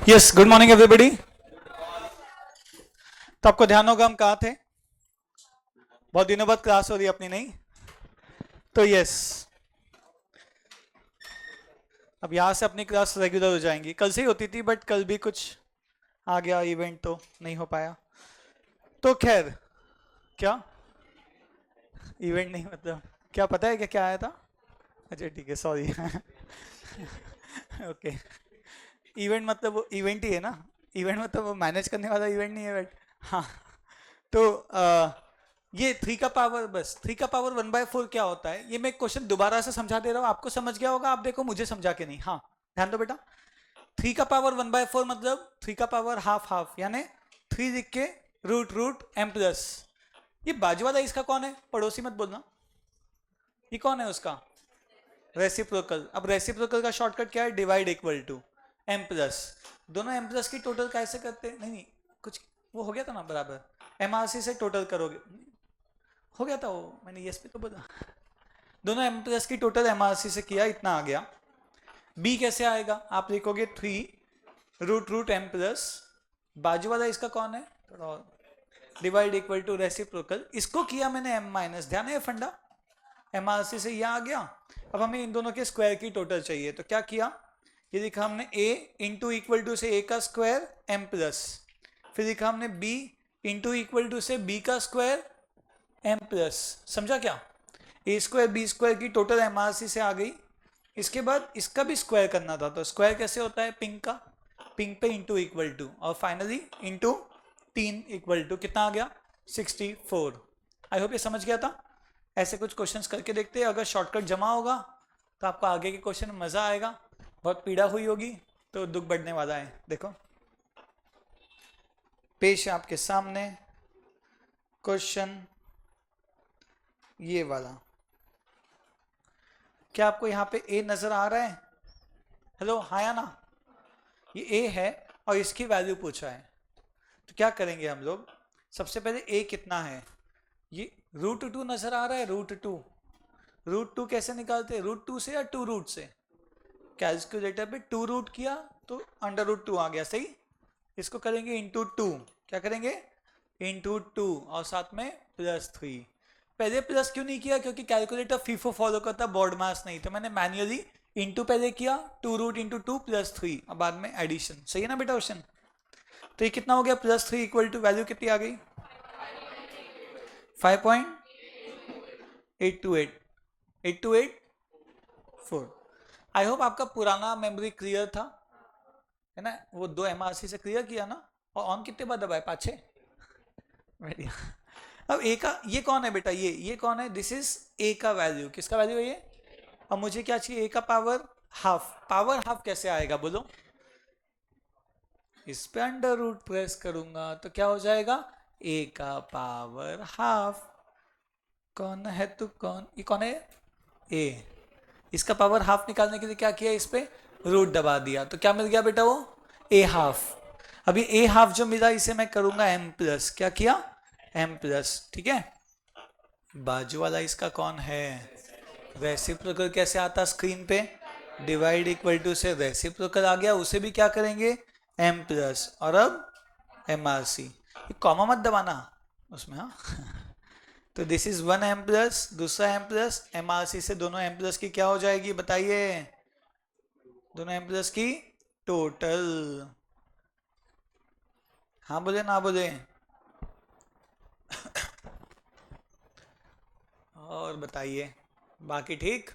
Yes, good morning everybody. तो आपको ध्यान होगा हम कहाँ थे। बहुत दिनों बाद क्लास हो रही है अपनी, नहीं? तो यस, अब यहाँ से अपनी क्लास रेगुलर हो जाएंगी। कल से ही होती थी बट कल भी कुछ आ गया इवेंट तो नहीं हो पाया। तो खैर, क्या इवेंट नहीं, मतलब क्या पता है क्या क्या आया था? अच्छा ठीक है, सॉरी। ओके, इवेंट मतलब वो इवेंट ही है ना। इवेंट मतलब वो मैनेज करने वाला इवेंट नहीं है बट हाँ। तो ये थ्री का पावर, बस थ्री का पावर 1/4 क्या होता है, ये मैं क्वेश्चन दोबारा से समझा दे रहा हूँ। आपको समझ गया होगा, आप देखो मुझे समझा के नहीं। हाँ, ध्यान दो बेटा। थ्री का पावर 1/4 मतलब थ्री का पावर हाफ हाफ, यानी थ्री लिख के रूट रूट एम प्लस। ये बाजू वाला इसका कौन है? पड़ोसी मत बोलना। ये कौन है उसका? रेसिप्रोकल। अब रेसिप्रोकल का शॉर्टकट क्या है? Divide equal to M plus. दोनों एम प्लस की टोटल कैसे करते हैं? नहीं नहीं, कुछ वो हो गया था ना बराबर। एमआरसी से टोटल करोगे, हो गया था वो, मैंने यस पे तो बोला। दोनों एम प्लस की टोटल एमआरसी से किया, इतना आ गया। बी कैसे आएगा? आप लिखोगे three root root M plus, बाजू वाला इसका कौन है? थोड़ा और, डिवाइड इक्वल टू रेसिप्रोकल। इसको किया मैंने एम माइनस, ध्यान है फंडा। एमआरसी से यह आ गया। अब हमें इन दोनों के स्क्वायर की टोटल चाहिए, तो क्या किया? ये लिखा हमने ए इंटू इक्वल टू से ए का स्क्वायर एम प्लस, फिर लिखा हमने बी इंटू इक्वल टू से बी का स्क्वायर एम प्लस। समझा क्या? ए स्क्वायर बी स्क्वायर की टोटल एमआरसी से आ गई। इसके बाद इसका भी स्क्वायर करना था, तो स्क्वायर कैसे होता है? पिंक का, पिंक पे इंटू इक्वल टू, और फाइनली इंटू 3 इक्वल टू कितना आ गया? 64। आई होप ये समझ गया था। ऐसे कुछ क्वेश्चंस करके देखते हैं, अगर शॉर्टकट जमा होगा तो आपको आगे के क्वेश्चन में मजा आएगा। बहुत पीड़ा हुई होगी तो दुख बढ़ने वाला है। देखो, पेश है आपके सामने क्वेश्चन ये वाला। क्या आपको यहाँ पे ए नजर आ रहा है? हेलो, हाँ या ना? ये ए है और इसकी वैल्यू पूछा है, तो क्या करेंगे हम लोग? सबसे पहले ए कितना है? ये रूट टू नजर आ रहा है, रूट टू। रूट टू कैसे निकालते हैं? रूट टू से या टू रूट से? कैलकुलेटर पे टू रूट किया तो अंडर रूट टू आ गया, सही। इसको करेंगे इंटू टू। क्या करेंगे? इंटू टू, और साथ में +3। पहले प्लस क्यों नहीं किया? क्योंकि कैलकुलेटर फीफो फॉलो करता, बोर्ड मास नहीं, तो मैंने मैन्युअली इंटू पहले किया, टू रूट इंटू टू +3, और बाद में एडिशन। सही है ना बेटा क्वेश्चन? तो ये कितना हो गया? +3 इक्वल टू वैल्यू कितनी आ गई? 5.828 आई होप आपका पुराना मेमोरी क्लियर था, है ना? वो 2 एमआरसी से क्लियर किया ना? और ऑन कितने बार दबाए? 5-6। बढ़िया। अब ए का ये कौन है बेटा? ये कौन है? दिस इज ए का वैल्यू। किसका वैल्यू है ये? अब मुझे क्या चाहिए? ए का पावर हाफ। पावर हाफ कैसे आएगा बोलो? इस पे अंडर रूट प्रेस करूंगा तो क्या हो जाएगा? ए का पावर हाफ। कौन है तू? कौन? ये कौन है? ए। इसका पावर हाफ निकालने के लिए क्या किया? इस पे रूट दबा दिया, तो क्या मिल गया बेटा? वो ए हाफ। अभी ए हाफ जो मिला इसे मैं करूंगा एम प्लस। क्या किया? एम प्लस, ठीक है। बाजू वाला इसका कौन है? रेसिप्रोकल कैसे आता स्क्रीन पे? डिवाइड इक्वल टू से रेसिप्रोकल आ गया, उसे भी क्या करेंगे? एम प्लस, और अब एम आर सी। कॉमा मत दबाना उसमें, हाँ। तो दिस इज 1 एम प्लस, दूसरा M plus, M R C से दोनों एम प्लस की क्या हो जाएगी बताइए? दोनों एम प्लस की टोटल। हाँ बोले ना बोले? और बताइए, बाकी ठीक?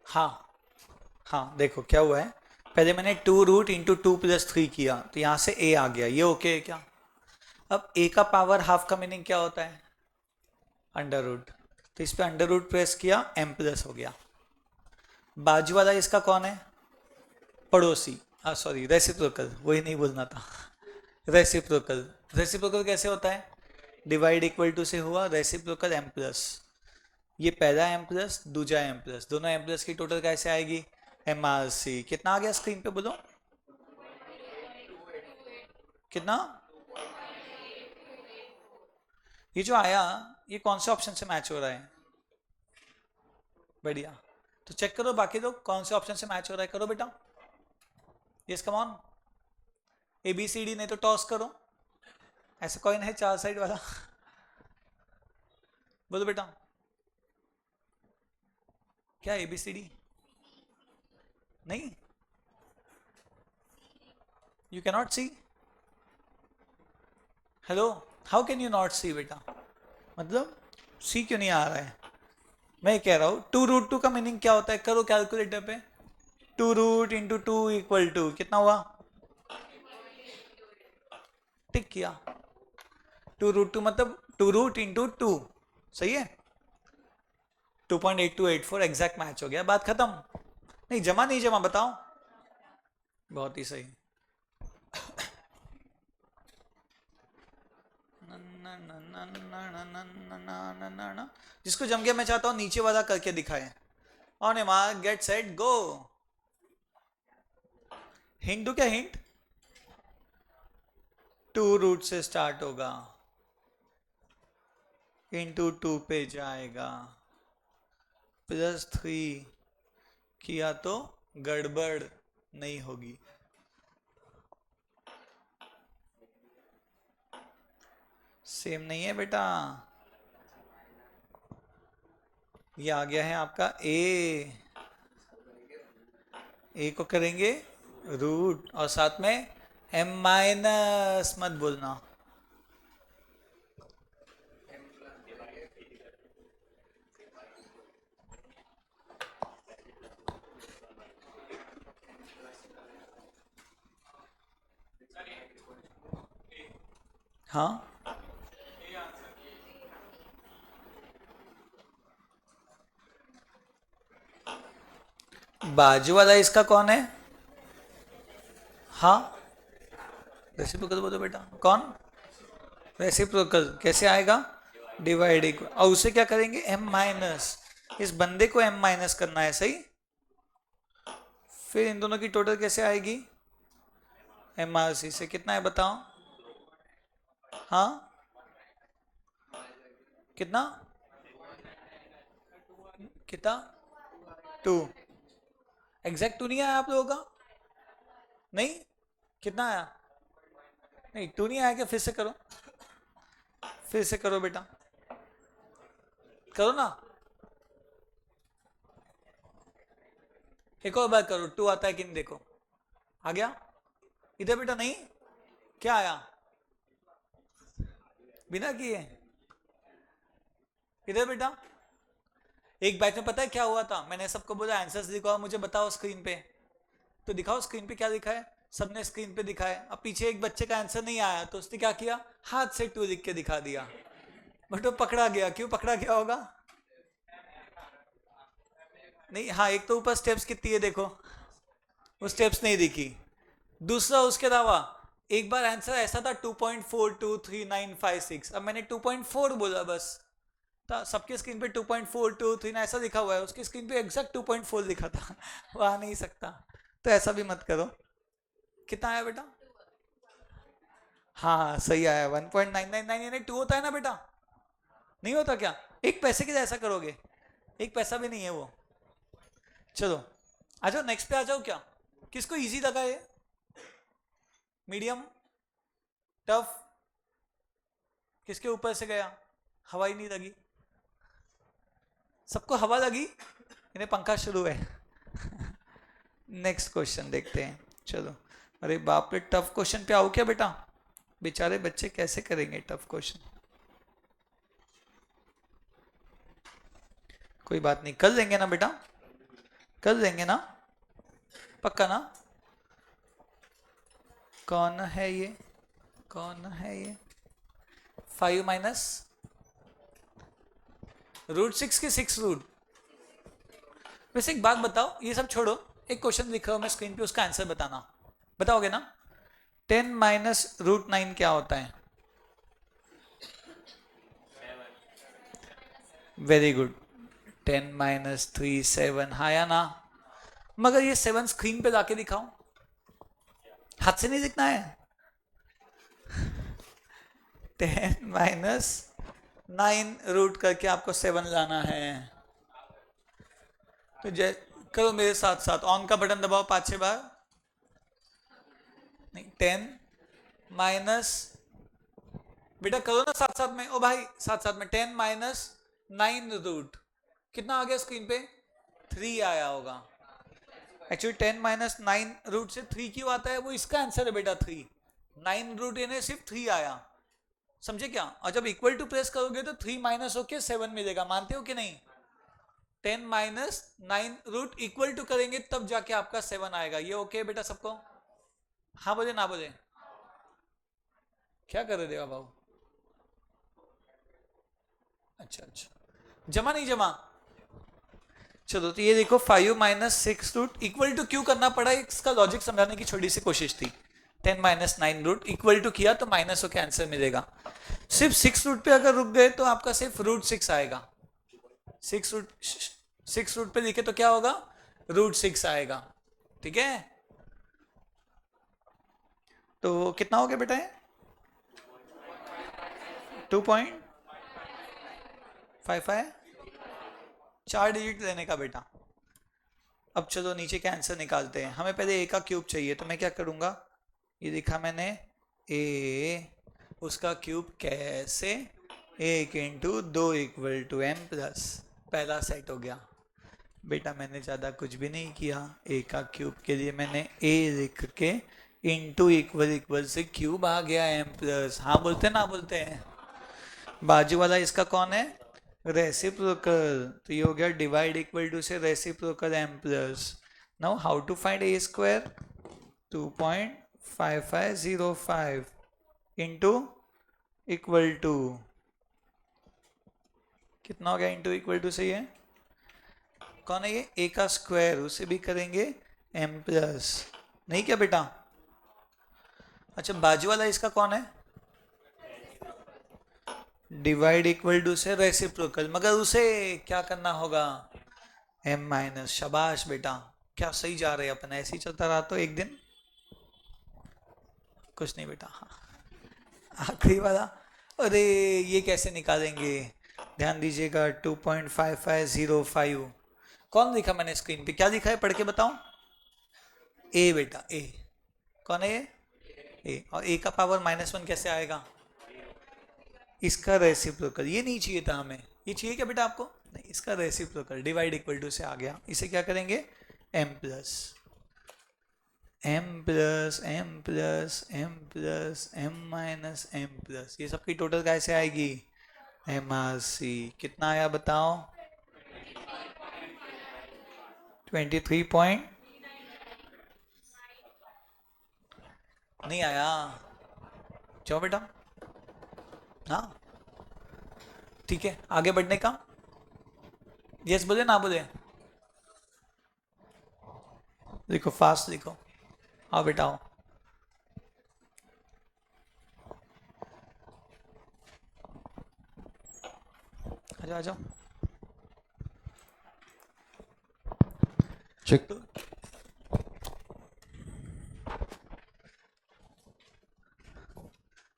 हाँ हाँ, देखो क्या हुआ है। पहले मैंने two root into two plus three किया, तो यहाँ से ए आ गया, ये ओके है क्या? अब ए का पावर हाफ का मीनिंग क्या होता है? Under root. तो इस पे अंडर रूट प्रेस किया, एम प्लस हो गया। बाजू वाला इसका कौन है? पड़ोसी। हाँ सॉरी, रेसिप्रोकल, वही नहीं बोलना था। रेसिप्रोकल। रेसिप्रोकल कैसे होता है? डिवाइड इक्वल टू से हुआ रेसिप्रोकल एम प्लस। ये पहला एम प्लस दूसरा एम प्लस, दोनों एम प्लस की टोटल कैसे आएगी, एम आर सी। कितना आ गया स्क्रीन पे बोलो, कितना? ये जो आया ये कौन से ऑप्शन से मैच हो रहा है? बढ़िया। तो चेक करो बाकी लोग कौन से ऑप्शन से मैच हो रहा है, करो बेटा। Yes come on, A B C D, नहीं तो टॉस करो। ऐसा कॉइन है 4 साइड वाला बोलो बेटा, क्या ए बी सी डी नहीं? You can not see? Hello, how can you not see बेटा? मतलब सी क्यों नहीं आ रहा है? मैं कह रहा हूँ 2√2 का मीनिंग क्या होता है, करो कैलकुलेटर पे। 2√2 इक्वल टू कितना हुआ, टिक किया। 2√2 मतलब 2√2, सही है। 2.8284 एग्जैक्ट मैच हो गया, बात खत्म। नहीं जमा नहीं जमा बताओ, बहुत ही सही। जिसको जम गया मैं चाहता हूं नीचे वाला करके दिखाए। On A mark get set go. Hint दो क्या, हिंट? 2 रूट से स्टार्ट होगा, इंटू 2 पे जाएगा, +3 किया तो गड़बड़ नहीं होगी। सेम नहीं है बेटा, ये आ गया है आपका ए को करेंगे रूट और साथ में एम माइनस मत बोलना। हाँ बाजू वाला इसका कौन है? हाँ रेसिप्रोकल बोलो बेटा, कौन? रेसिप्रोकल कैसे आएगा, डिवाइड और उसे क्या करेंगे, एम माइनस। इस बंदे को एम माइनस करना है, सही। फिर इन दोनों की टोटल कैसे आएगी, एम आर सी से कितना है बताओ। हाँ कितना, कितना 2, एग्जैक्ट 2 नहीं आया आप लोगों का? नहीं, कितना आया? नहीं 2 नहीं आया क्या, फिर से करो, फिर से करो बेटा, करो ना, एक और बार करो, 2 आता है कि नहीं देखो। आ गया इधर बेटा, नहीं क्या आया, बिना किए इधर बेटा। एक बैच में पता है क्या हुआ था, मैंने सबको बोला आंसर्स दिखाओ मुझे, बताओ स्क्रीन पे। तो दिखाओ स्क्रीन पे क्या लिखा है, सबने स्क्रीन पे दिखा है। अब पीछे एक बच्चे का आंसर नहीं आया तो उसने क्या किया, हाथ से 2 लिख के दिखा दिया, बट वो पकड़ा गया। क्यों पकड़ा गया होगा? नहीं, हाँ एक तो ऊपर स्टेप्स कितनी है देखो, वो स्टेप्स नहीं दिखी। दूसरा उसके अलावा एक बार आंसर ऐसा था 2.423956, अब मैंने 2.4 बोला बस, सबके स्क्रीन पे 2.423 ऐसा लिखा हुआ है, उसकी स्क्रीन पे एग्जैक्ट 2.4 लिखा था वो आ नहीं सकता। तो ऐसा भी मत करो। कितना आया बेटा? हाँ सही आया, 1.999 यानी 2 होता है ना बेटा, नहीं होता क्या? एक पैसे के लिए ऐसा करोगे, एक पैसा भी नहीं है वो। चलो आ जाओ नेक्स्ट पे, आ जाओ। क्या किसको इजी लगा ये, मीडियम, टफ? किसके ऊपर से गया, हवा ही नहीं लगी? सबको हवा लगी, इन्हें पंखा शुरू है नेक्स्ट क्वेश्चन देखते हैं। चलो, अरे बाप रे, टफ क्वेश्चन पे आओ क्या बेटा, बेचारे बच्चे कैसे करेंगे टफ क्वेश्चन। कोई बात नहीं, कर लेंगे ना बेटा, कर लेंगे ना, पक्का ना? कौन है ये, कौन है ये? 5 माइनस √6 के 6 रूट। वैसे एक बात बताओ, ये सब छोड़ो, एक क्वेश्चन लिखा हुआ मैं स्क्रीन पे, उसका आंसर बताना, बताओगे ना? 10 माइनस √9 क्या होता है? वेरी गुड, 10 माइनस 3 7, हाँ या ना? मगर ये 7 स्क्रीन पे जाके दिखाओ, हाथ से नहीं दिखना है। 10 माइनस 9 रूट करके आपको 7 लाना है। तो जय करो मेरे साथ साथ, ऑन का बटन दबाओ 5-6 बार। नहीं, 10 माइनस, बेटा करो ना साथ साथ में, ओ भाई साथ साथ में। 10 माइनस 9 रूट, कितना आ गया स्क्रीन पे? 3 आया होगा। एक्चुअली 10 माइनस 9 रूट से 3 क्यों आता है, वो इसका आंसर है बेटा 3। 9 रूट यानी सिर्फ 3 आया, समझे क्या? और जब इक्वल टू प्रेस करोगे तो 3 माइनस होके 7 मिलेगा, मानते हो कि नहीं? 10 माइनस 9 रूट इक्वल टू करेंगे तब जाके आपका 7 आएगा। ये ओके बेटा सबको? हाँ बोले ना बोले? क्या कर रहे देवा भाऊ? अच्छा अच्छा, जमा नहीं जमा? चलो तो ये देखो 5 माइनस 6 रूट इक्वल टू क्यों करना पड़ा, इसका लॉजिक समझाने की छोटी सी कोशिश थी। 10 माइनस 9 रूट इक्वल टू किया तो माइनस होकर आंसर मिलेगा। सिर्फ 6 रूट पे अगर रुक गए तो आपका सिर्फ रूट 6 आएगा। 6 रूट पे लिखे तो क्या होगा? रूट 6 आएगा। ठीक है, तो कितना हो गया बेटा? 2.55, 4 डिजिट लेने का बेटा। अब चलो नीचे का आंसर निकालते हैं। हमें पहले ए का क्यूब चाहिए, तो मैं क्या करूंगा, ये लिखा मैंने ए, उसका क्यूब कैसे? 1 into 2 equal to m plus, पहला सेट हो गया बेटा। मैंने ज़्यादा कुछ भी नहीं किया, ए का क्यूब के लिए मैंने ए लिख के इंटू इक्वल इक्वल से क्यूब आ गया m प्लस। हाँ बोलते ना बोलते हैं? बाजू वाला इसका कौन है? रेसिप्रोकल। तो ये हो गया डिवाइड इक्वल टू से reciprocal m plus. Now how to find a square? 2.5505 into equal to, कितना हो गया इंटू इक्वल टू से? ये कौन है? ये ए का स्क्वायर, उसे भी करेंगे m प्लस, नहीं क्या बेटा? अच्छा बाजू वाला इसका कौन है? डिवाइड इक्वल टू से रेसिप्रोकल, मगर उसे क्या करना होगा? m minus. शाबाश बेटा, क्या सही जा रहे हैं अपन। ऐसे ही चलता रहा तो एक दिन कुछ नहीं बेटा। हाँ आखिरी वाला, अरे ये कैसे निकालेंगे? ध्यान दीजिएगा 2.5505, कौन लिखा मैंने स्क्रीन पे? क्या लिखा है पढ़ के बताऊं? ए बेटा, ए। कौन है ये? ए। और ए का पावर -1 कैसे आएगा? इसका रेसिप्रोकल। ये नहीं चाहिए था हमें, ये चाहिए क्या बेटा आपको? नहीं, इसका रेसिप्रोकल डिवाइड इक्वल टू से आ गया। इसे क्या करेंगे? m plus m plus m plus m plus m minus m plus, ये सबकी टोटल कैसे आएगी? MRC। कितना आया बताओ? 23 पॉइंट नहीं आया। जाओ बेटा, हाँ ठीक है, आगे बढ़ने का। यस बोले ना बोले? लिखो फास्ट लिखो, आओ बेटा आओ। आजाओ आजाओ। चेक।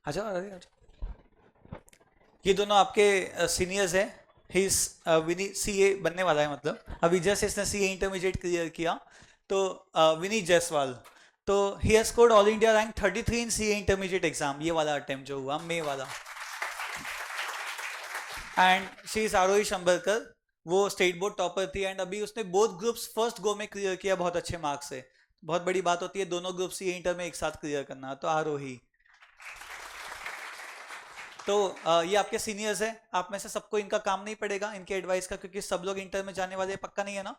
आजाओ अरे आजाओ। ये दोनों आपके सीनियर्स हैं। ही विनी सीए बनने वाला है, मतलब अभी जस्ट इसने सीए इंटरमीडिएट क्लियर किया। तो विनी जायसवाल, तो he has scored all India rank 33 in CA intermediate exam, ये वाला अटेम्प्ट जो हुआ मई वाला। एंड शी इज आरोही शंबरकर, वो स्टेट बोर्ड टॉपर थी एंड अभी उसने बोथ ग्रुप्स फर्स्ट गो में क्लियर किया बहुत अच्छे मार्क्स से। बहुत बड़ी बात होती है दोनों ग्रुप सीए इंटर में एक साथ क्लियर करना। तो आरोही, तो ये आपके सीनियर्स हैं, आप में से सबको इनका काम नहीं पड़ेगा, इनके एडवाइस का, क्योंकि सब लोग इंटर में जाने वाले पक्का नहीं है ना?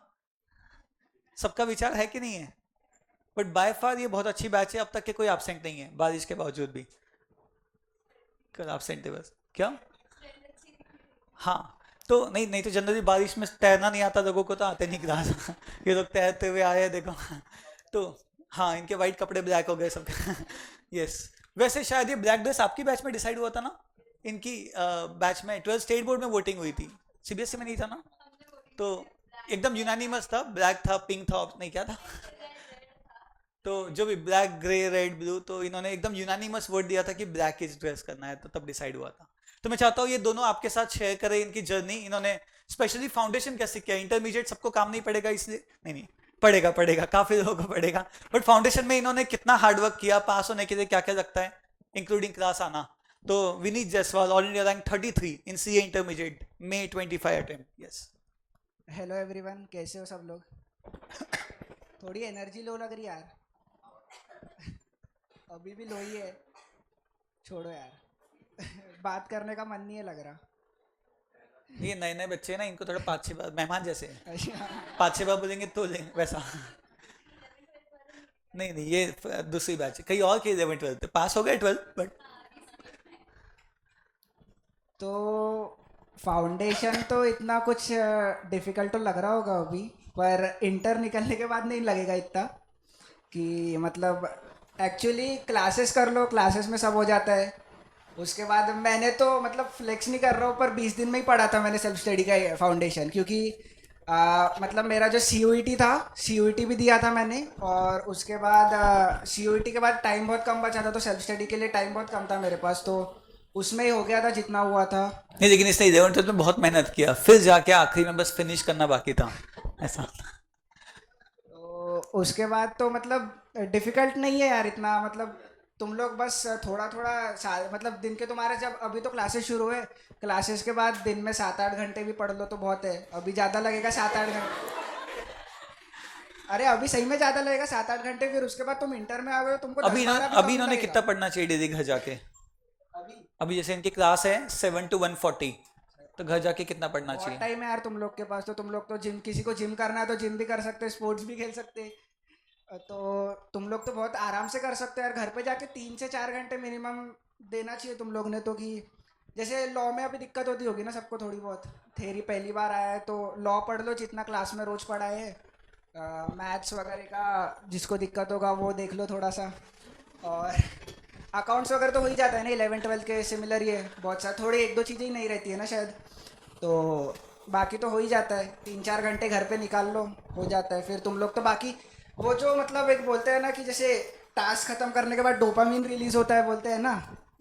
सबका विचार है कि नहीं है? बट बाय फार ये बहुत अच्छी बैच है, अब तक के कोई एब्सेंट नहीं है बारिश के बावजूद भी। कल एब्सेंट है बस, क्या? हाँ, तो नहीं नहीं तो जनरली बारिश में तैरना नहीं आता लोगों को, तो आते नहीं क्लास। ये लोग तैरते हुए आए हैं देखो। तो हाँ, इनके वाइट कपड़े ब्लैक हो गए सबके। यस, वैसे शायद ये ब्लैक ड्रेस आपकी बैच में डिसाइड हुआ था ना? इनकी बैच में 12 स्टेट बोर्ड में वोटिंग हुई थी, सीबीएसई में नहीं था ना? तो एकदम यूनानिमस था, ब्लैक था, पिंक था, नहीं क्या था, तो जो भी ब्लैक ग्रे रेड ब्लू, तो इन्होंने एकदम यूनानिमस वर्ड दिया था कि ब्लैक इज ड्रेस करना है, तो तब डिसाइड हुआ था। तो मैं चाहता हूँ ये दोनों आपके साथ शेयर करें इनकी जर्नी। इन्होंने स्पेशली फाउंडेशन कैसे किया, इंटरमीडिएट सबको काम नहीं पड़ेगा इसलिए, नहीं नहीं पड़ेगा, पड़ेगा काफी लोगों को पड़ेगा, बट फाउंडेशन में इन्होंने कितना हार्डवर्क किया, पास होने के लिए क्या क्या लगता है, इंक्लूडिंग क्लास आना। तो Vineet Jaiswal all India rank 33 इन CA intermediate, May 25 attempt. Yes. Hello everyone, कैसे हो सब लोग? थोड़ी एनर्जी लो लग रही यार। अभी भी लो ही है, छोड़ो यार। बात करने का मन नहीं है लग रहा। ये नए नए बच्चे हैं ना, इनको थोड़ा 5-6 बार मेहमान जैसे हैं, अच्छा, 5-6 बार बोलेंगे तो लेंगे वैसा। नहीं नहीं, ये दूसरी बैच है, कहीं और के 11-12 पास हो गए 12, बट तो फाउंडेशन तो इतना कुछ डिफिकल्ट तो लग रहा होगा अभी, पर इंटर निकलने के बाद नहीं लगेगा इतना कि मतलब एक्चुअली क्लासेस कर लो, क्लासेस में सब हो जाता है। उसके बाद मैंने तो मतलब फ्लेक्स नहीं कर रहा हूँ, पर 20 दिन में ही पढ़ा था मैंने सेल्फ स्टडी का फाउंडेशन, क्योंकि मतलब मेरा जो सी था, सी भी दिया था मैंने, और उसके बाद सी के बाद टाइम बहुत कम बचा था, तो सेल्फ स्टडी के लिए टाइम बहुत कम था मेरे पास, तो उसमें ही हो गया था जितना हुआ था। नहीं, लेकिन इसने 11-12 में बहुत मेहनत किया, फिर जाके आखिरी में बस फिनिश करना बाकी था ऐसा। तो उसके बाद तो मतलब डिफिकल्ट नहीं है यार इतना, मतलब तुम लोग बस थोड़ा थोड़ा मतलब दिन के तुम्हारे जब अभी तो क्लासेस शुरू है, क्लासेस के बाद दिन में 7-8 घंटे भी पढ़ लो तो बहुत है। अभी ज़्यादा लगेगा 7-8 घंटे। अरे अभी सही में ज़्यादा लगेगा 7-8 घंटे, फिर उसके बाद तुम इंटर में आ गए हो, तुमको अभी 10-12 भी अभी कम इन्होंने लगेगा। कितना पढ़ना चाहिए डेली घर जाके? अभी अभी जैसे इनकी क्लास है 7 to 140, तो घर जाके कितना पढ़ना बहुत चाहिए? टाइम है यार तुम लोग के पास, तो तुम लोग तो जिम, किसी को जिम करना है तो जिम भी कर सकते, स्पोर्ट्स भी खेल सकते, तो तुम लोग तो बहुत आराम से कर सकते हो यार। घर पे जाके 3 से 4 घंटे मिनिमम देना चाहिए तुम लोग ने तो। कि जैसे लॉ में अभी दिक्कत होती होगी ना सबको थोड़ी बहुत, थेरी पहली बार आया है तो लॉ पढ़ लो जितना क्लास में रोज पढ़ा है। मैथ्स वगैरह का जिसको दिक्कत होगा वो देख लो थोड़ा सा। और अकाउंट्स वगैरह तो हो ही जाता है ना, 11-12 के सिमिलर ही है, बहुत सारा, थोड़ी एक दो चीज़ें ही नहीं रहती है ना शायद, तो बाकी तो हो ही जाता है। 3-4 घंटे घर पे निकाल लो, हो जाता है। फिर तुम लोग तो बाकी वो जो मतलब एक बोलते हैं ना कि जैसे टास्क खत्म करने के बाद डोपामिन रिलीज होता है बोलते हैं ना,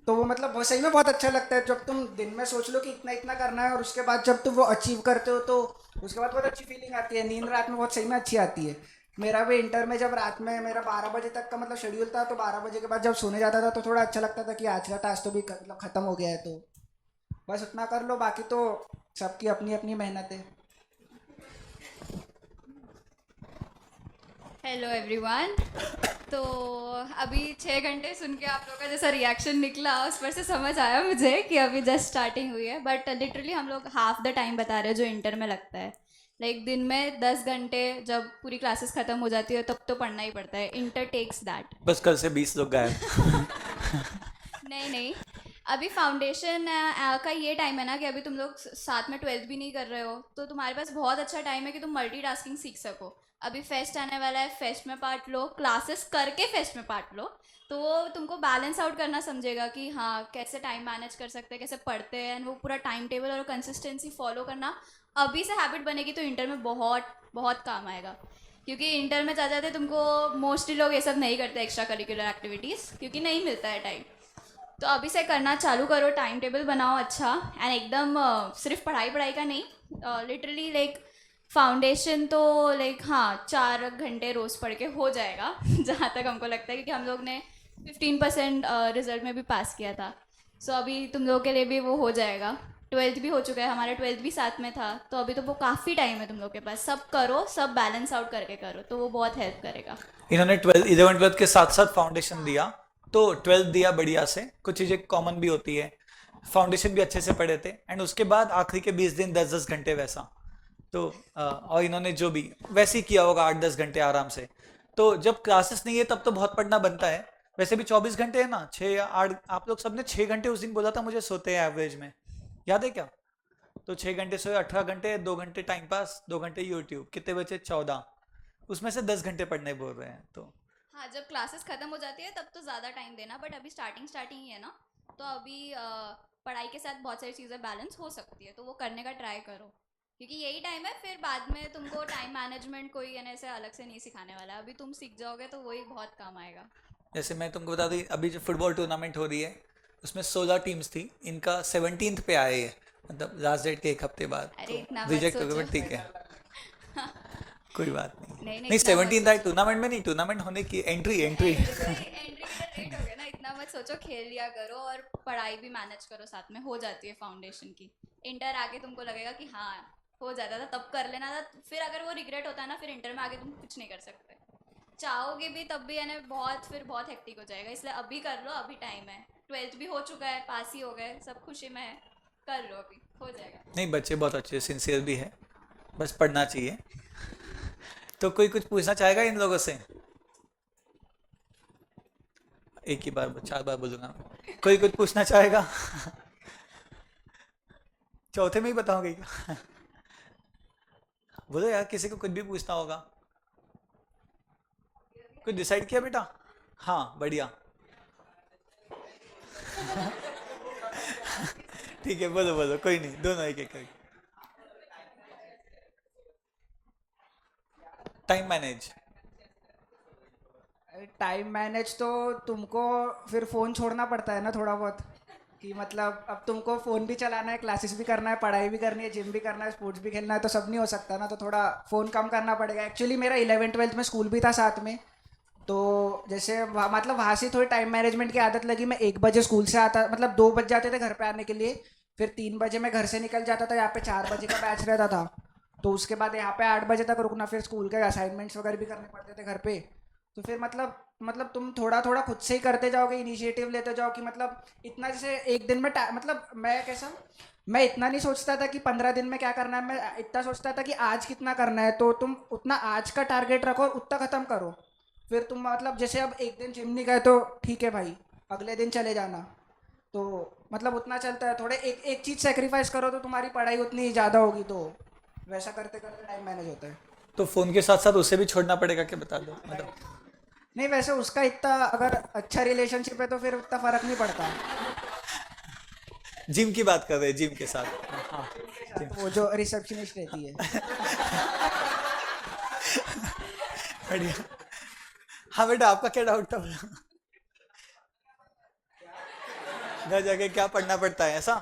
तो वो मतलब बहुत सही में बहुत अच्छा लगता है जब तुम दिन में सोच लो कि इतना इतना करना है, और उसके बाद जब तुम वो अचीव करते हो तो उसके बाद बहुत अच्छी फीलिंग आती है। नींद रात में बहुत सही में अच्छी आती है। मेरा भी इंटर में जब रात में मेरा 12 बजे तक का मतलब शेड्यूल था, तो 12 बजे के बाद जब सोने जाता था तो थोड़ा अच्छा लगता था कि आज का टास्क तो भी मतलब खत्म हो गया है, तो बस उतना कर लो, बाकी तो सबकी अपनी अपनी मेहनत है। Hello everyone. तो अभी 6 घंटे सुन के आप लोग का जैसा रिएक्शन निकला, उस पर से समझ आया मुझे कि अभी जस्ट स्टार्टिंग हुई है, बट लिटरली हम लोग हाफ द टाइम बता रहे हैं जो इंटर में लगता है। लाइक दिन में 10 घंटे जब पूरी क्लासेस ख़त्म हो जाती है तब तो पढ़ना ही पड़ता है। Enter takes that. बस कल से 20 लोग गायब। नहीं नहीं, अभी फाउंडेशन का ये टाइम है ना कि अभी तुम लोग साथ में 12th भी नहीं कर रहे हो, तो तुम्हारे पास बहुत अच्छा टाइम है कि तुम मल्टीटास्किंग सीख सको। अभी फेस्ट आने वाला है, फेस्ट में पार्ट लो, क्लासेस करके फेस्ट में पार्ट लो, तो वो तुमको बैलेंस आउट करना समझेगा कि हाँ कैसे टाइम मैनेज कर सकते हैं, कैसे पढ़ते हैं, एंड वो पूरा टाइम टेबल और कंसिस्टेंसी फॉलो करना अभी से हैबिट बनेगी तो इंटर में बहुत बहुत काम आएगा। क्योंकि इंटर में जा जाते तुमको मोस्टली लोग ये सब नहीं करते, एक्स्ट्रा करिकुलर एक्टिविटीज़, क्योंकि नहीं मिलता है टाइम। तो अभी से करना चालू करो, टाइम टेबल बनाओ अच्छा, एंड एकदम सिर्फ पढ़ाई पढ़ाई का नहीं, लिटरली लाइक फाउंडेशन तो लाइक हाँ 4 घंटे रोज़ पढ़ के हो जाएगा जहाँ तक हमको लगता है, क्योंकि हम लोग ने 15% रिजल्ट में भी पास किया था। सो अभी तुम लोगों के लिए भी वो हो जाएगा। 12th भी हो चुका है, हमारा 12th भी साथ में था, तो अभी तो वो काफ़ी टाइम है तुम लोग के पास। सब करो, सब बैलेंस आउट करके करो, तो वो बहुत हेल्प करेगा। इन्होंने 11-12 के साथ साथ फाउंडेशन दिया, तो 12 दिया बढ़िया से, कुछ चीज़ें कॉमन भी होती है, फाउंडेशन भी अच्छे से पढ़े थे, एंड उसके बाद आखिरी के 20 दिन 10-10 घंटे वैसा। तो और इन्होंने जो भी वैसे ही किया होगा 8-10 घंटे आराम से। तो जब क्लासेस नहीं है तब तो बहुत पढ़ना बनता है। वैसे भी 24 घंटे है ना, 6 या 8, आप लोग सबने 6 घंटे उस दिन बोला था मुझे सोते हैं एवरेज में, याद है क्या? तो 6 घंटे सोए, 18 घंटे, 2 घंटे टाइम पास, 2 घंटे यूट्यूब, कितने बचे? 14। उसमें से 10 घंटे पढ़ने बोल रहे हैं तो। हाँ, जब क्लासेस खत्म हो जाती है तब तो ज़्यादा टाइम देना, बट अभी स्टार्टिंग स्टार्टिंग ही है ना, तो अभी पढ़ाई के साथ बहुत सारी चीज़ें बैलेंस हो सकती है, तो वो करने का ट्राई करो। क्योंकि यही टाइम है, फिर बाद में तुमको टाइम मैनेजमेंट कोई यानी ऐसे अलग से नहीं सिखाने वाला है। अभी तुम सीख जाओगे तो वही बहुत काम आएगा। जैसे मैं तुमको बता दूँ, अभी जो फुटबॉल टूर्नामेंट हो रही है उसमें 16 टीम्स थी, इनका 17th पे आए ये, मतलब लास्ट डेट के एक हफ्ते बाद, अरे तो इतना मत रिजेक्ट हो गए, सोचो। बट ठीक है, कोई बात नहीं। नहीं नहीं, नहीं, इतना मत 17th आए सोचो। टूर्नामेंट में, नहीं टूर्नामेंट होने की एंट्री एंट्री एंट्री के लिए लेट हो गया ना, इतना मत सोचो, खेल लिया करो और पढ़ाई भी मैनेज करो, साथ में हो जाती है फाउंडेशन की। इंटर आके तुमको लगेगा कि हाँ हो जाता था, तब कर लेना था, फिर अगर वो रिग्रेट होता है ना, फिर इंटर में आके तुम कुछ नहीं कर सकते। चाहोगे भी तब भी यानी बहुत, फिर बहुत हेक्टिक हो जाएगा, इसलिए अभी कर लो, अभी टाइम है। 12th भी हो चुका है, पास ही हो गए, सब खुशी में है, कर लो, अभी हो जाएगा। नहीं, बच्चे बहुत अच्छे सिंसियर भी है, बस पढ़ना चाहिए। तो कोई कुछ पूछना चाहेगा इन लोगों से? एक ही बार 4 बार बोलूंगा मैं। कोई कुछ पूछना चाहेगा? चौथे में ही बताओगे क्या? बोलो यार, किसी को कुछ भी पूछना होगा। कुछ डिसाइड किया बेटा? हाँ, बढ़िया। ठीक है, बोलो बोलो, कोई नहीं, दोनों एक एक करके। Time manage. टाइम मैनेज तो तुमको फिर फ़ोन छोड़ना पड़ता है ना थोड़ा बहुत, कि मतलब अब तुमको फ़ोन भी चलाना है, क्लासेस भी करना है, पढ़ाई भी करनी है, जिम भी करना है, स्पोर्ट्स भी खेलना है, तो सब नहीं हो सकता ना, तो थोड़ा फ़ोन कम करना पड़ेगा। एक्चुअली मेरा 11th 12th में स्कूल भी था साथ में, तो जैसे मतलब वहाँ से थोड़ी टाइम मैनेजमेंट की आदत लगी। मैं 1 बजे स्कूल से आता, मतलब 2 बज जाते थे घर पे आने के लिए, फिर 3 बजे मैं घर से निकल जाता था, यहाँ पे 4 बजे का बैच रहता था, तो उसके बाद यहाँ पे 8 बजे तक रुकना, फिर स्कूल के असाइनमेंट्स वगैरह भी करने पड़ते थे घर पे। तो फिर मतलब तुम थोड़ा थोड़ा खुद से ही करते जाओगे, इनिशिएटिव लेते जाओ, कि मतलब इतना जैसे एक दिन में मतलब मैं कैसा, मैं इतना नहीं सोचता था कि 15 दिन में क्या करना है, मैं इतना सोचता था कि आज कितना करना है, तो तुम उतना आज का टारगेट रखो और उतना ख़त्म करो। फिर तुम मतलब जैसे अब एक दिन जिम नहीं गए तो ठीक है भाई, अगले दिन चले जाना, तो मतलब उतना चलता है। थोड़े एक एक चीज़ सेक्रीफाइस करो तो तुम्हारी पढ़ाई उतनी ज़्यादा होगी, तो वैसा करते करते टाइम मैनेज होता है। तो फोन के साथ साथ उसे भी छोड़ना पड़ेगा क्या, बता दो मतलब। नहीं वैसे उसका इतना अगर अच्छा रिलेशनशिप है तो फिर उतना फ़र्क नहीं पड़ता। जिम की बात कर रहे हैं, जिम के साथ। हाँ, जिम। वो जो रिसेप्शनिस्ट रहती है। बढ़िया। हाँ बेटा, आपका क्या डाउट था? घर जाके क्या पढ़ना पड़ता है ऐसा?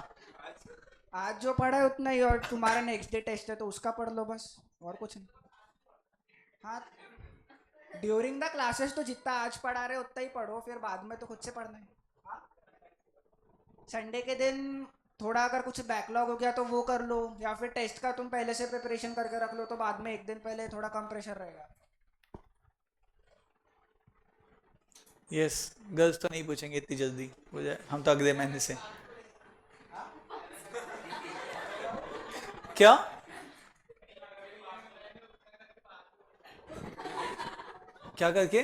आज जो पढ़ा है उतना ही, और तुम्हारा नेक्स्ट डे टेस्ट है तो उसका पढ़ लो बस, और कुछ नहीं। हाँ, ड्यूरिंग द क्लासेस तो जितना आज पढ़ा रहे उतना ही पढ़ो, फिर बाद में तो खुद से पढ़ना है। संडे के दिन थोड़ा अगर कुछ बैकलॉग हो गया तो वो कर लो, या फिर टेस्ट का तुम पहले से प्रिपरेशन करके रख लो, तो बाद में एक दिन पहले थोड़ा कम प्रेशर रहेगा। यस, गर्ल्स तो नहीं पूछेंगे इतनी जल्दी हो जाए, हम तो अगले महीने से। क्या? क्या करके?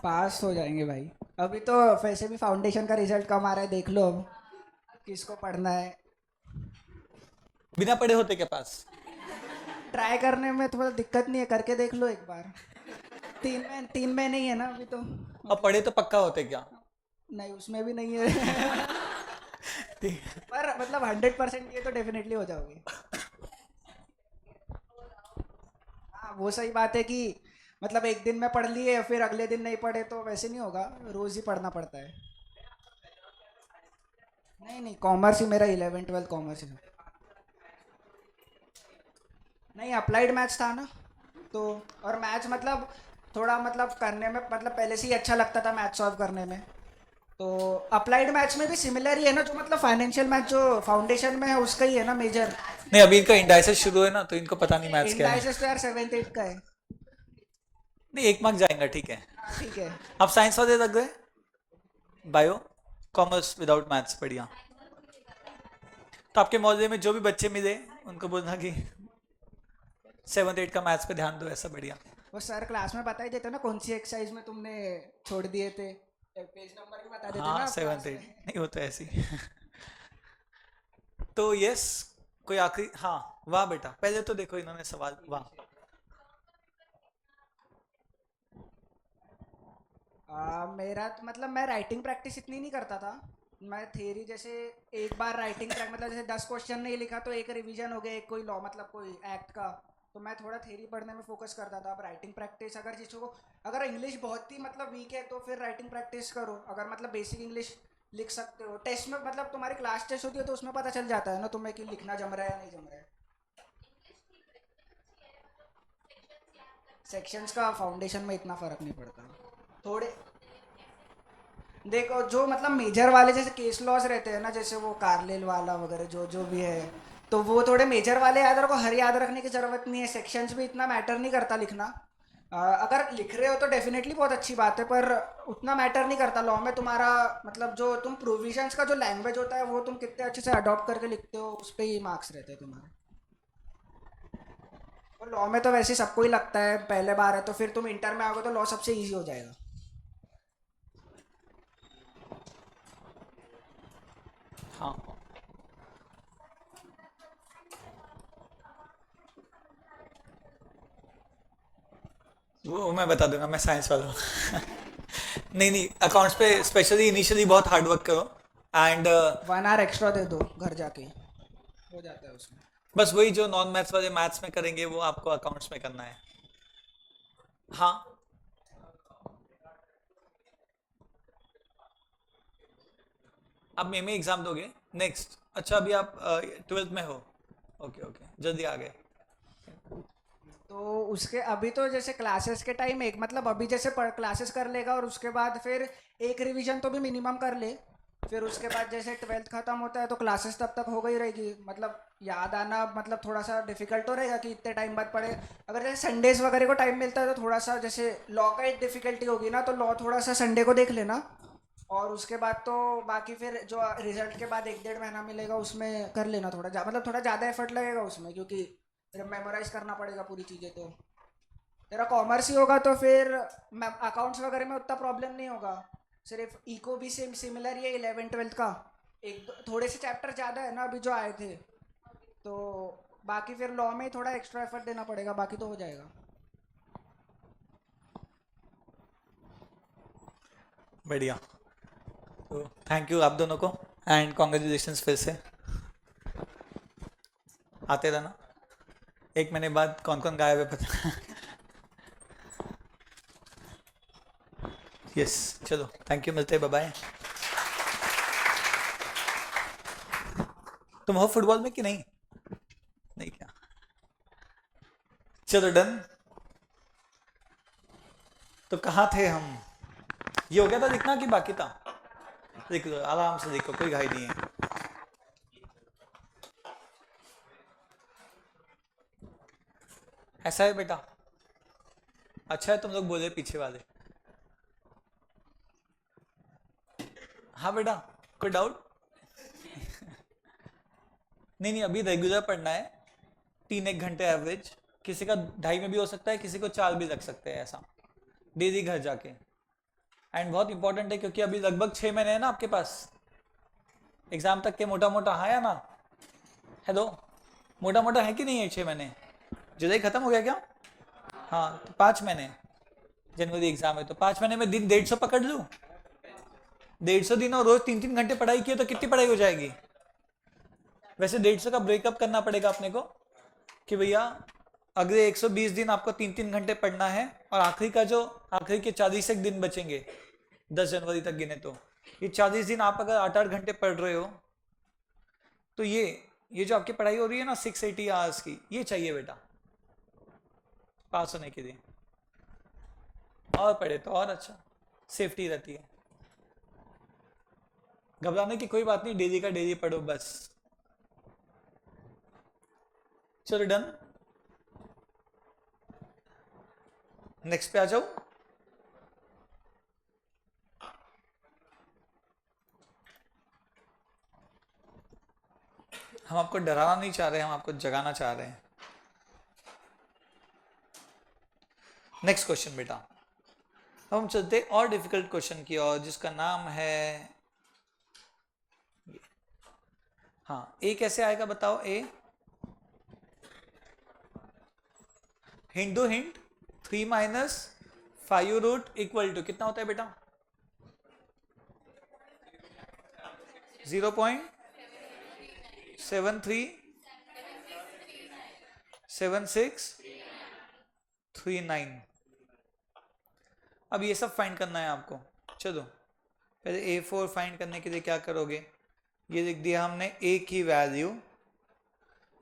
पास हो जाएंगे भाई। अभी तो वैसे भी फाउंडेशन का रिजल्ट कम आ रहा है, देख लो अब किसको पढ़ना है। बिना पढ़े होते क्या पास? ट्राई करने में थोड़ा दिक्कत नहीं है, करके देख लो एक बार। 3 महीने ही है ना अभी तो। अब पढ़े तो पक्का होते क्या? नहीं उसमें भी नहीं है। पर मतलब 100% ये तो डेफिनेटली हो जाओगे। हाँ वो सही बात है कि मतलब एक दिन में पढ़ लिए फिर अगले दिन नहीं पढ़े तो वैसे नहीं होगा, रोज ही पढ़ना पड़ता है। नहीं नहीं, कॉमर्स ही मेरा 11th 12th कॉमर्स ही था। नहीं अप्लाइड मैथ्स था ना, तो और मैथ्स मतलब थोड़ा मतलब करने में मतलब पहले से ही अच्छा लगता था मैथ्स सॉल्व करने में, तो अप्लाइड मैथ्स में भी सिमिलर ही है ना, जो मतलब फाइनेंशियल मैथ जो फाउंडेशन में है उसका ही है ना मेजर। नहीं, अभी इनका इंडाइसिस शुरू है ना, तो इनको पता नहीं मैथ्स क्या है। इंडाइसिस तो यार 7th 8th का है। नहीं, 1 मार्क जाएगा, ठीक है। हाँ ठीक है। आप साइंस वाले लग गए? बायो, कॉमर्स विदाउट मैथ्स, बढ़िया। तो आपके मोहल्ले में जो भी बच्चे मिले उनको बोलना कि 7th 8th का मैथ्स पे ध्यान दो, ऐसा, बढ़िया। वो सर क्लास में बता ही देते ना कौन सी एक्सरसाइज में तुमने छोड़ दिए थे, पेज नंबर भी बता देते ना हाँ, आप 7th क्लास 8th में। नहीं होता ऐसी। तो यस, कोई आखिरी? हाँ, वाह बेटा, पहले तो देखो इन्होंने सवाल, वाह। मेरा तो मतलब मैं राइटिंग प्रैक्टिस इतनी नहीं करता था, मैं थ्योरी जैसे एक बार राइटिंग ट्रैक मतलब जैसे 10 क्वेश्चन नहीं लिखा तो एक रिवीजन हो गया, एक कोई लॉ मतलब कोई एक्ट का, तो मैं थोड़ा थ्योरी पढ़ने में फोकस करता था। अब राइटिंग प्रैक्टिस अगर जिसको को अगर इंग्लिश बहुत ही मतलब वीक है तो फिर राइटिंग प्रैक्टिस करो। अगर मतलब बेसिक इंग्लिश लिख सकते हो, टेस्ट में मतलब तुम्हारी क्लास टेस्ट होती है तो उसमें पता चल जाता है ना तुम्हें कि लिखना जम रहा है या नहीं जम रहा है। सेक्शंस का फाउंडेशन में इतना फर्क नहीं पड़ता थोड़े। देखो जो मतलब मेजर वाले जैसे केस लॉज रहते हैं ना, जैसे वो कार्लेल वाला वगैरह जो जो भी है, तो वो थोड़े मेजर वाले याद रखो, हर याद रखने की जरूरत नहीं है। सेक्शंस भी इतना मैटर नहीं करता लिखना। अगर लिख रहे हो तो डेफिनेटली बहुत अच्छी बात है, पर उतना मैटर नहीं करता। लॉ में तुम्हारा मतलब जो तुम प्रोविजंस का जो लैंग्वेज होता है वो तुम कितने अच्छे से अडॉप्ट करके लिखते हो, उस पर ही मार्क्स रहते हैं तुम्हारे। और लॉ में तो वैसे ही सबको ही लगता है पहले बार है, तो फिर तुम इंटर में आओगे तो लॉ सबसे ईजी हो जाएगा। हाँ, वो मैं बता दूंगा, मैं साइंस वाला हूँ। नहीं नहीं, अकाउंट्स पे स्पेशली इनिशियली बहुत हार्ड वर्क करो एंड 1 आवर एक्स्ट्रा दे दो घर जाके, हो जाता है उसमें। बस वही जो नॉन मैथ्स वाले मैथ्स में करेंगे वो आपको अकाउंट्स में करना है। हाँ, आप में एग्जाम दोगे नेक्स्ट? अच्छा, अभी आप 12th में हो? ओके ओके, जल्दी आ गए। तो उसके अभी तो जैसे क्लासेस के टाइम एक मतलब अभी जैसे क्लासेस कर लेगा और उसके बाद फिर एक रिवीजन तो भी मिनिमम कर ले। फिर उसके बाद जैसे 12th खत्म होता है तो क्लासेस तब तक हो गई रहेगी। मतलब याद आना मतलब थोड़ा सा डिफिकल्ट तो रहेगा कि इतने टाइम बाद पढ़े। अगर जैसे संडेज वगैरह को टाइम मिलता है तो थोड़ा सा जैसे लॉ का एक डिफिकल्टी होगी ना, तो लॉ थोड़ा सा संडे को देख लेना। और उसके बाद तो बाकी फिर जो रिजल्ट के बाद 1 डेढ़ महीना मिलेगा उसमें कर लेना थोड़ा मतलब थोड़ा ज़्यादा एफर्ट लगेगा उसमें, क्योंकि फिर मेमोराइज करना पड़ेगा पूरी चीज़ें। तो तेरा कॉमर्स ही होगा तो फिर अकाउंट्स वगैरह में उतना प्रॉब्लम नहीं होगा। सिर्फ इको भी सेम सिमिलर ही है 11th 12th का। थोड़े से चैप्टर ज़्यादा है ना अभी जो आए थे, तो बाकी फिर लॉ में ही थोड़ा एक्स्ट्रा एफर्ट देना पड़ेगा, बाकी तो हो जाएगा। बढ़िया। तो थैंक यू आप दोनों को एंड कॉन्ग्रेचुलेशंस फिर से। आते रहना। 1 महीने बाद कौन कौन गायब है पता। यस, चलो थैंक यू, मिलते हैं, बाय बाय। तुम हो फुटबॉल में कि नहीं? नहीं क्या? चलो डन। तो कहाँ थे हम? ये हो गया था लिखना कि बाकी था? लिख लो आराम से, लिखो, कोई घाई नहीं है। ऐसा है बेटा? अच्छा है तुम लोग बोले पीछे वाले। हाँ बेटा, कोई डाउट? नहीं नहीं, अभी रेगुलर पढ़ना है, 3-1 घंटे एवरेज। किसी का 2.5 में भी हो सकता है, किसी को 4 भी लग सकते हैं, ऐसा डेली घर जाके। एंड बहुत इंपॉर्टेंट है क्योंकि अभी लगभग 6 महीने है ना आपके पास एग्जाम तक के, मोटा मोटा। हाँ या ना? हेलो, मोटा मोटा है कि नहीं है 6 महीने? जुलाई खत्म हो गया क्या? हाँ, तो 5 महीने। जनवरी एग्जाम है तो 5 महीने में दिन 150 पकड़ लूँ। 150 दिन और रोज 3-3 घंटे पढ़ाई की तो कितनी पढ़ाई हो जाएगी? वैसे 150 का ब्रेकअप करना पड़ेगा अपने को कि भैया अगले 120 दिन आपको 3-3 घंटे पढ़ना है, और आखिरी का जो आखिरी के 40 एक दिन बचेंगे 10 जनवरी तक गिने, तो ये 40 दिन आप अगर 8-8 घंटे पढ़ रहे हो तो ये जो आपकी पढ़ाई हो रही है ना 680 आवर्स की, ये चाहिए बेटा पास होने के लिए। और पढ़े तो और अच्छा, सेफ्टी रहती है। घबराने की कोई बात नहीं, डेली का डेली पढ़ो बस। चलो डन, नेक्स्ट पे आ जाओ। हम आपको डराना नहीं चाह रहे, हम आपको जगाना चाह रहे हैं। नेक्स्ट क्वेश्चन बेटा। अब हम चलते और डिफिकल्ट क्वेश्चन की ओर, जिसका नाम है, हाँ, ए कैसे आएगा बताओ? ए हिंट दो, हिंट। 3 - 5 रूट इक्वल टू कितना होता है बेटा? 0.737639। अब ये सब फाइंड करना है आपको। चलो पहले A4 फाइंड करने के लिए क्या करोगे, ये लिख दिया हमने A की वैल्यू।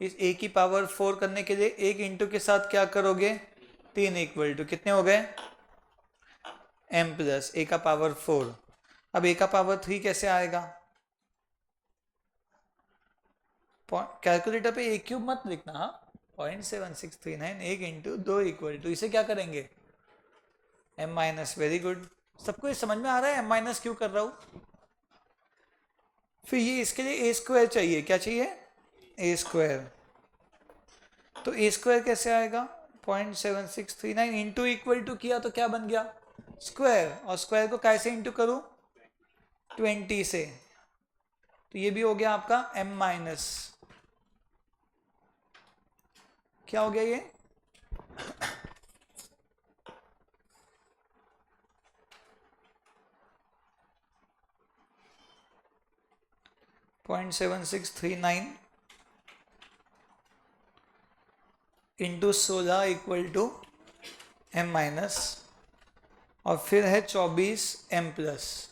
इस A की पावर 4 करने के लिए एक इंटू के साथ क्या करोगे, 3 इक्वल टू कितने हो गए, m प्लस A का पावर 4। अब A का पावर 3 कैसे आएगा, कैलकुलेटर पे A क्यूब मत लिखना, हाँ 0.7639 एक इंटू 2 इक्वल टू, इसे क्या करेंगे m माइनस। वेरी गुड, सबको ये समझ में आ रहा है m माइनस क्यों कर रहा हूं। फिर ये इसके लिए a स्क्वायर चाहिए, क्या चाहिए a स्क्वायर। तो a स्क्वायर कैसे आएगा, 0.7639 इंटू इक्वल टू किया तो क्या बन गया स्क्वायर, और स्क्वायर को कैसे इंटू करूं 20 से, तो ये भी हो गया आपका m माइनस। क्या हो गया ये 0.7639 into 16 equal to m minus, और फिर है 24 m प्लस,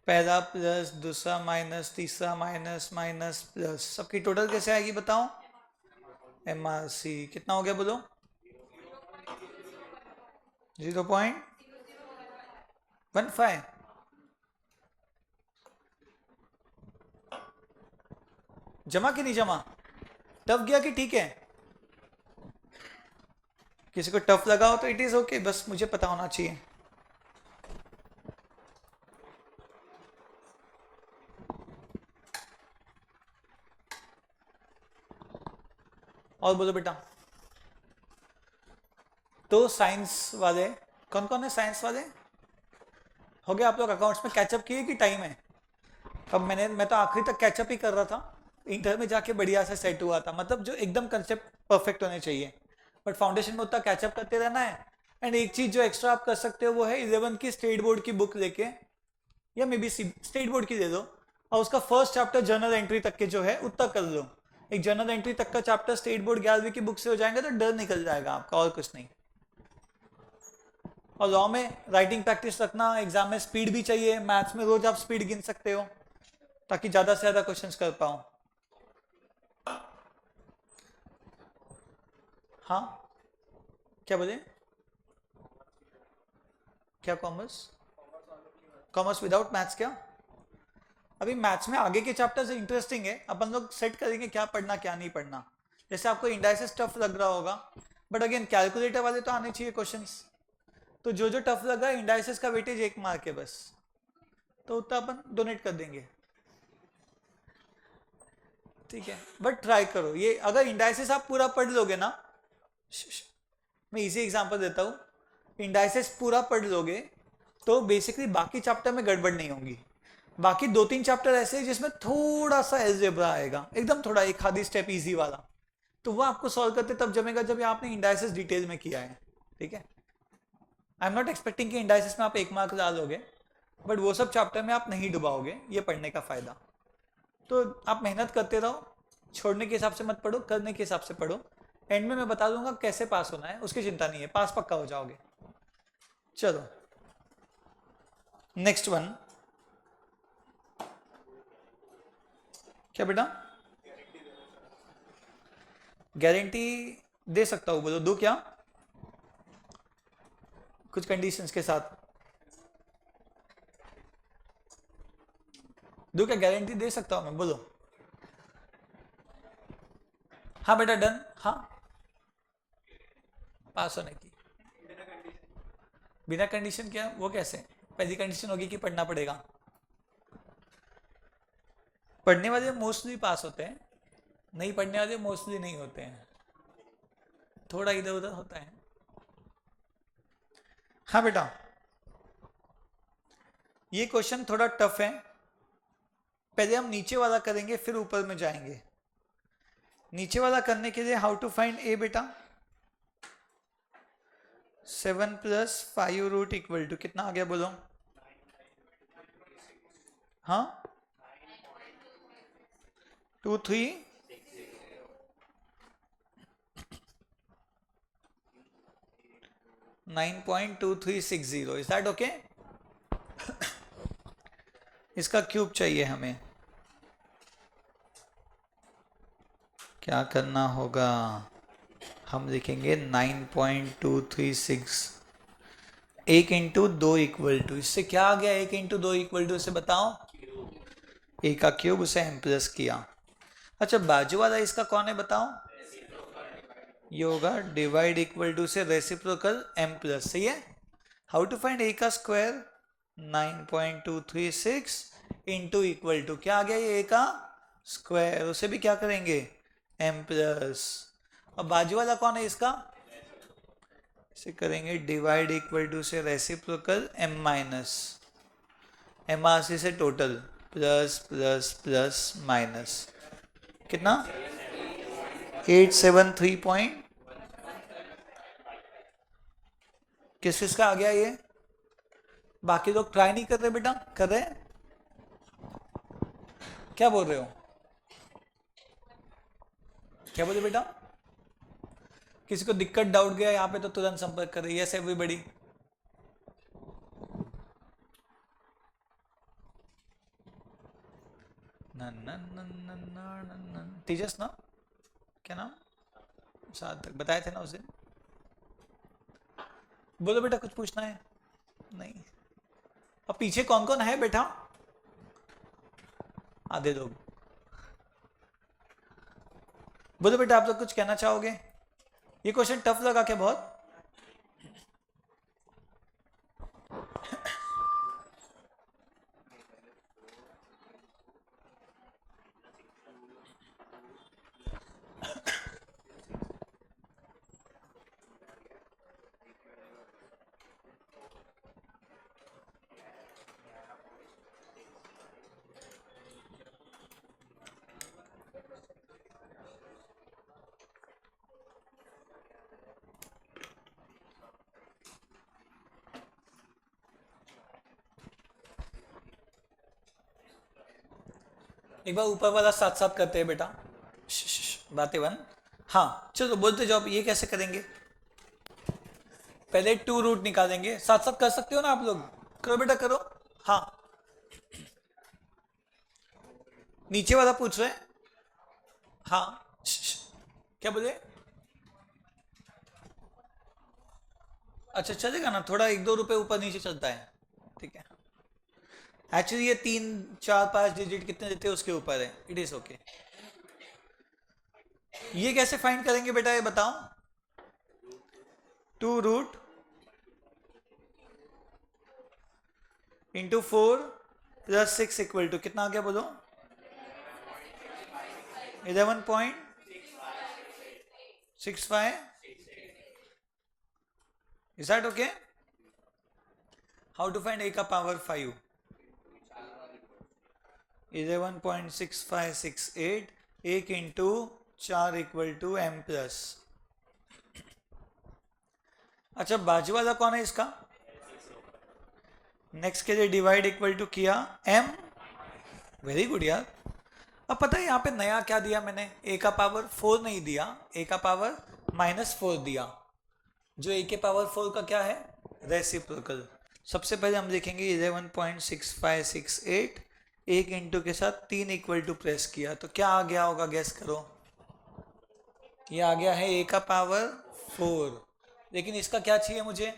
पहला प्लस दूसरा माइनस तीसरा माइनस माइनस प्लस, सबकी टोटल कैसे आएगी बताओ, MRC कितना हो गया बोलो, 0.15। जमा कि नहीं जमा, टफ गया कि ठीक है, किसी को टफ लगा हो तो इट इज ओके, बस मुझे पता होना चाहिए। और बोलो बेटा। तो साइंस वाले कौन कौन है, साइंस वाले हो गया, आप लोग अकाउंट्स में कैचअप किए कि टाइम है। अब मैं तो आखिरी तक कैचअप ही कर रहा था, इंटर में जाके बढ़िया से सेट हुआ था, मतलब जो एकदम कंसेप्ट परफेक्ट होने चाहिए, बट फाउंडेशन में उतना कैचअप करते रहना है। एंड एक चीज जो एक्स्ट्रा आप कर सकते हो वो है 11 की स्टेट बोर्ड की बुक लेके, या मे बी स्टेट बोर्ड की दे दो, और उसका फर्स्ट चैप्टर जर्नल एंट्री तक के जो है उतना कर लो। एक जर्नल एंट्री तक का चैप्टर स्टेट बोर्ड 11वीं की बुक से हो जाएगा तो डर निकल जाएगा आपका, और कुछ नहीं। और लॉ में राइटिंग प्रैक्टिस रखना, एग्जाम में स्पीड भी चाहिए, मैथ्स में रोज आप स्पीड गिन सकते हो ताकि ज्यादा से ज्यादा क्वेश्चंस कर पाओ। हाँ क्या बोले, क्या कॉमर्स, कॉमर्स विदाउट मैथ्स क्या, अभी मैथ्स में आगे के चैप्टर्स इंटरेस्टिंग है, अपन लोग सेट करेंगे क्या पढ़ना क्या नहीं पढ़ना। जैसे आपको इंडाइसिस टफ लग रहा होगा, बट अगेन कैलकुलेटर वाले तो आने चाहिए क्वेश्चंस, तो जो जो टफ लगा इंडाइसिस का वेटेज 1 मार्क है बस, तो उतना अपन डोनेट कर देंगे, ठीक है। बट ट्राई करो, ये अगर इंडाइसिस आप पूरा पढ़ लोगे ना, मैं इजी एग्जांपल देता हूँ, इंडाइसिस पूरा पढ़ लोगे तो बेसिकली बाकी चैप्टर में गड़बड़ नहीं होगी। बाकी 2-3 चैप्टर ऐसे हैं जिसमें थोड़ा सा एल्जेब्रा आएगा, एकदम थोड़ा एक आधी स्टेप इजी वाला, तो वो आपको सॉल्व करते तब जमेगा जब आपने इंडाइसिस डिटेल में किया है, ठीक है। आई एम नॉट एक्सपेक्टिंग कि इंडाइसिस में आप 1 मार्क ला लोगे, बट वो सब चैप्टर में आप नहीं डुबाओगे, ये पढ़ने का फायदा। तो आप मेहनत करते रहो, छोड़ने के हिसाब से मत पढ़ो, करने के हिसाब से पढ़ो। एंड में मैं बता दूंगा कैसे पास होना है, उसकी चिंता नहीं है, पास पक्का हो जाओगे। चलो नेक्स्ट वन, क्या बेटा, गारंटी दे सकता हूं, बोलो दो क्या, कुछ कंडीशंस के साथ दो, क्या गारंटी दे सकता हूं मैं, बोलो। हाँ बेटा डन, हाँ पास होने की बिना कंडीशन क्या, वो कैसे, पहली कंडीशन होगी कि पढ़ना पड़ेगा, पढ़ने वाले मोस्टली पास होते हैं, नहीं पढ़ने वाले मोस्टली नहीं होते हैं, थोड़ा इधर उधर होता है। हाँ बेटा ये क्वेश्चन थोड़ा टफ है, पहले हम नीचे वाला करेंगे फिर ऊपर में जाएंगे। नीचे वाला करने के लिए हाउ टू फाइंड ए बेटा, 7 + 5 रूट इक्वल टू कितना आ गया बोलो, हाँ 23 9.2360. Is that okay? इसका क्यूब चाहिए हमें. क्या करना होगा? हम लिखेंगे 9.236. 1 इंटू 2 इक्वल टू, इससे क्या आ गया? 1 इंटू 2 इक्वल टू से बताओ. ए का क्यूब, उसे एम प्लस किया. अच्छा, बाजू वाला इसका कौन है बताओ? ये होगा डिवाइड इक्वल टू से रेसिप्रोकल एम प्लस. सही है. हाउ टू फाइंड ए का स्क्वायर? 9.236 इंटू इक्वल टू क्या आ गया? ये ए का स्क्वायर, उसे भी क्या करेंगे? M plus. अब बाजू वाला कौन है इसका? इसे करेंगे डिवाइड इक्वल टू से reciprocal M minus. M R से total plus plus plus minus. कितना? 873 पॉइंट. किस किसका आ गया ये? बाकी लोग ट्राई नहीं कर रहे बेटा? कर रहे? क्या बोल रहे हो? क्या बोले बेटा? किसी को दिक्कत डाउट गया यहाँ पे तो तुरंत संपर्क करें. Yes everybody. तेजस ना, क्या नाम? साथ तक बताए थे ना उस दिन. बोलो बेटा, कुछ पूछना है? नहीं. अब पीछे कौन कौन है बेटा? आधे लोग. बोलो बेटा, आप लोग कुछ कहना चाहोगे? ये क्वेश्चन टफ लगा क्या बहुत? एक बार ऊपर वाला साथ साथ करते हैं बेटा. बातें बन. हाँ चलो बोलते जाओ. ये कैसे करेंगे? पहले 2 रूट निकालेंगे. साथ साथ कर सकते हो ना आप लोग? करो बेटा करो. हाँ, नीचे वाला पूछ रहे. हाँ क्या बोले? अच्छा चलेगा ना, थोड़ा 1-2 रुपए ऊपर नीचे चलता है. ठीक है. एक्चुअली ये 3-4-5 डिजिट कितने देते हैं उसके ऊपर है. It is okay. ये कैसे फाइंड करेंगे बेटा ये बताओ? 2 root into 4 plus 6 equal to कितना आ गया बोलो? 11.65. Is that okay? How to find a का power 5? 11.6568. 1 into 4 equal to M plus. अच्छा, बाजू वाला कौन है इसका? नेक्स्ट के लिए डिवाइड इक्वल टू किया एम. वेरी गुड यार. अब पता है यहाँ पे नया क्या दिया मैंने? ए का पावर 4 नहीं दिया, ए का पावर -4 दिया. जो ए के पावर 4 का क्या है? रेसिप्रोकल. सबसे पहले हम लिखेंगे 11.6568. 1 इंटू के साथ 3 इक्वल टू प्रेस किया तो क्या आ गया होगा? गैस करो. ये आ गया है ए का पावर 4. लेकिन इसका क्या चाहिए मुझे?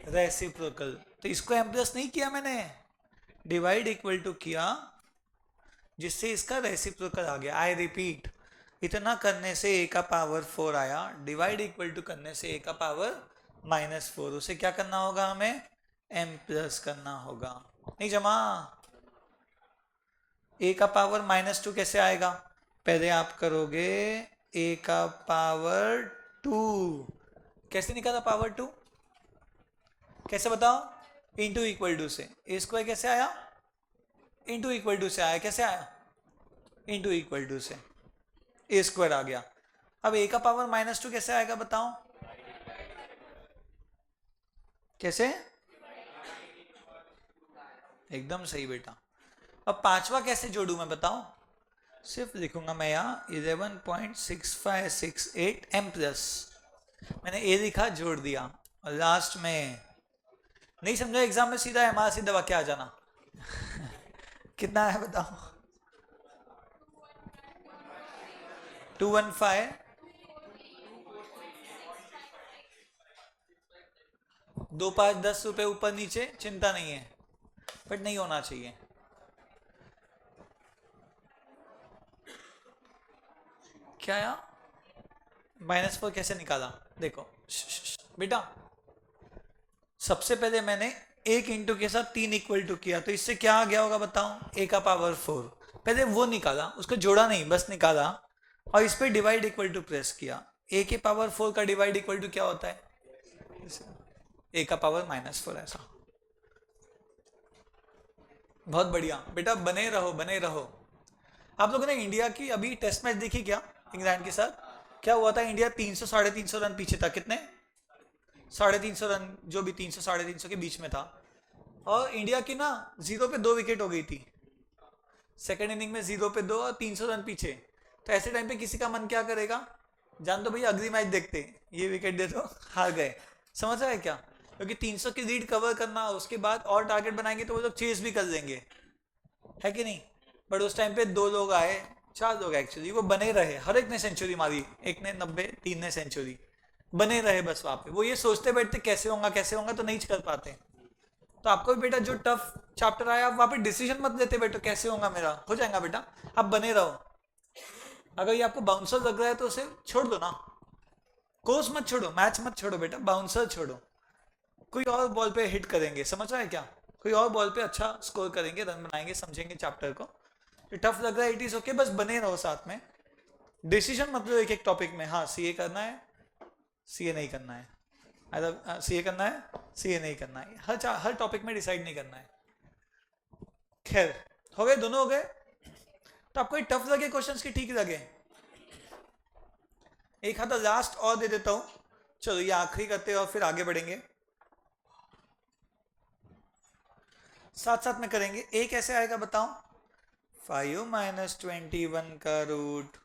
रेसिप्रोकल. तो इसको एम प्लस नहीं किया मैंने, डिवाइड इक्वल टू किया जिससे इसका रेसिप्रोकल आ गया. आई रिपीट, इतना करने से ए का पावर 4 आया, डिवाइड इक्वल टू करने से ए का पावर -4. उसे क्या करना होगा? हमें एम प्लस करना होगा. नहीं जमा? ए का पावर -2 कैसे आएगा? पहले आप करोगे ए का पावर 2. कैसे निकाला पावर 2? कैसे बताओ? इंटू इक्वल टू से. ए स्क्वायर कैसे आया? इंटू इक्वल टू से आया. कैसे आया? इंटू इक्वल टू से. ए स्क्वायर आ गया. अब ए का पावर -2 कैसे आएगा बताओ? कैसे? एकदम सही बेटा. अब पांचवा कैसे जोड़ू मैं बताओ? सिर्फ लिखूंगा मैं यहाँ 11.6568 एम प्लस, मैंने ए लिखा जोड़ दिया, और लास्ट में नहीं समझा एग्जाम में सीधा एम आर सी दबा के आ जाना। कितना है बताओ? 215, 2 5 10 रुपए ऊपर नीचे चिंता नहीं है, बट नहीं होना चाहिए। क्या यार -4 कैसे निकाला? देखो बेटा, सबसे पहले मैंने 1 इंटू के साथ 3 इक्वल टू किया, तो इससे क्या आ गया होगा बताओ? a का पावर 4। पहले वो निकाला, उसको जोड़ा नहीं, बस निकाला, और इस पे डिवाइड इक्वल टू प्रेस किया। a के पावर 4 का डिवाइड इक्वल टू क्या होता है? a का पावर -4। ऐसा बहुत बढ़िया बेटा, बने रहो बने रहो। आप लोगों ने इंडिया की अभी टेस्ट मैच देखी क्या इंग्लैंड के साथ? क्या हुआ था? इंडिया 300 350 रन पीछे था। कितने? 350 रन, जो भी 300 350 के बीच में था, और इंडिया की ना 0 पे 2 विकेट हो गई थी सेकेंड इनिंग में, 0 पे 2 और 300 रन पीछे। तो ऐसे टाइम पे किसी का मन क्या करेगा? जान दो भैया, अगली मैच देखते, ये विकेट दे दो, हार गए। समझ रहा है क्या? क्योंकि 300 की लीड कवर करना, उसके बाद और टारगेट बनाएंगे तो वो लोग चेस भी कर देंगे, है कि नहीं? बट उस टाइम पे 2 लोग आए, 4 लोग एक्चुअली, वो बने रहे, हर एक ने सेंचुरी मारी, एक ने 90, 3 ने सेंचुरी, बने रहे बस वहां पे। वो ये सोचते बैठते कैसे होगा तो नहीं कर पाते। तो आपको भी बेटा जो टफ चैप्टर आया, वहां पे डिसीजन मत लेते बेटा, कैसे होगा मेरा, हो जाएगा बेटा, आप बने रहो। अगर ये आपको बाउंसर लग रहा है तो उसे छोड़ दो ना, कोर्स मत छोड़ो, मैच मत छोड़ो बेटा, बाउंसर छोड़ो, कोई और बॉल पे हिट करेंगे। समझ रहा है क्या? कोई और बॉल पे अच्छा स्कोर करेंगे, रन बनाएंगे, समझेंगे चैप्टर को। टफ लग रहा है, इट इज ओके, बस बने रहो साथ में। डिसीजन मत लो एक एक टॉपिक में, हाँ सीए करना है, सीए नहीं करना है, मतलब सीए करना है, सीए नहीं करना है, हर टॉपिक में डिसाइड नहीं करना है। खैर, हो गए, दोनों हो गए। तो आपको टफ लगे क्वेश्चंस की ठीक लगे? एक हाथ लास्ट और दे देता हूं, चलो ये आखिरी करते हैं और फिर आगे बढ़ेंगे, साथ साथ में करेंगे। ए कैसे आएगा बताओ? 5 - 21 का root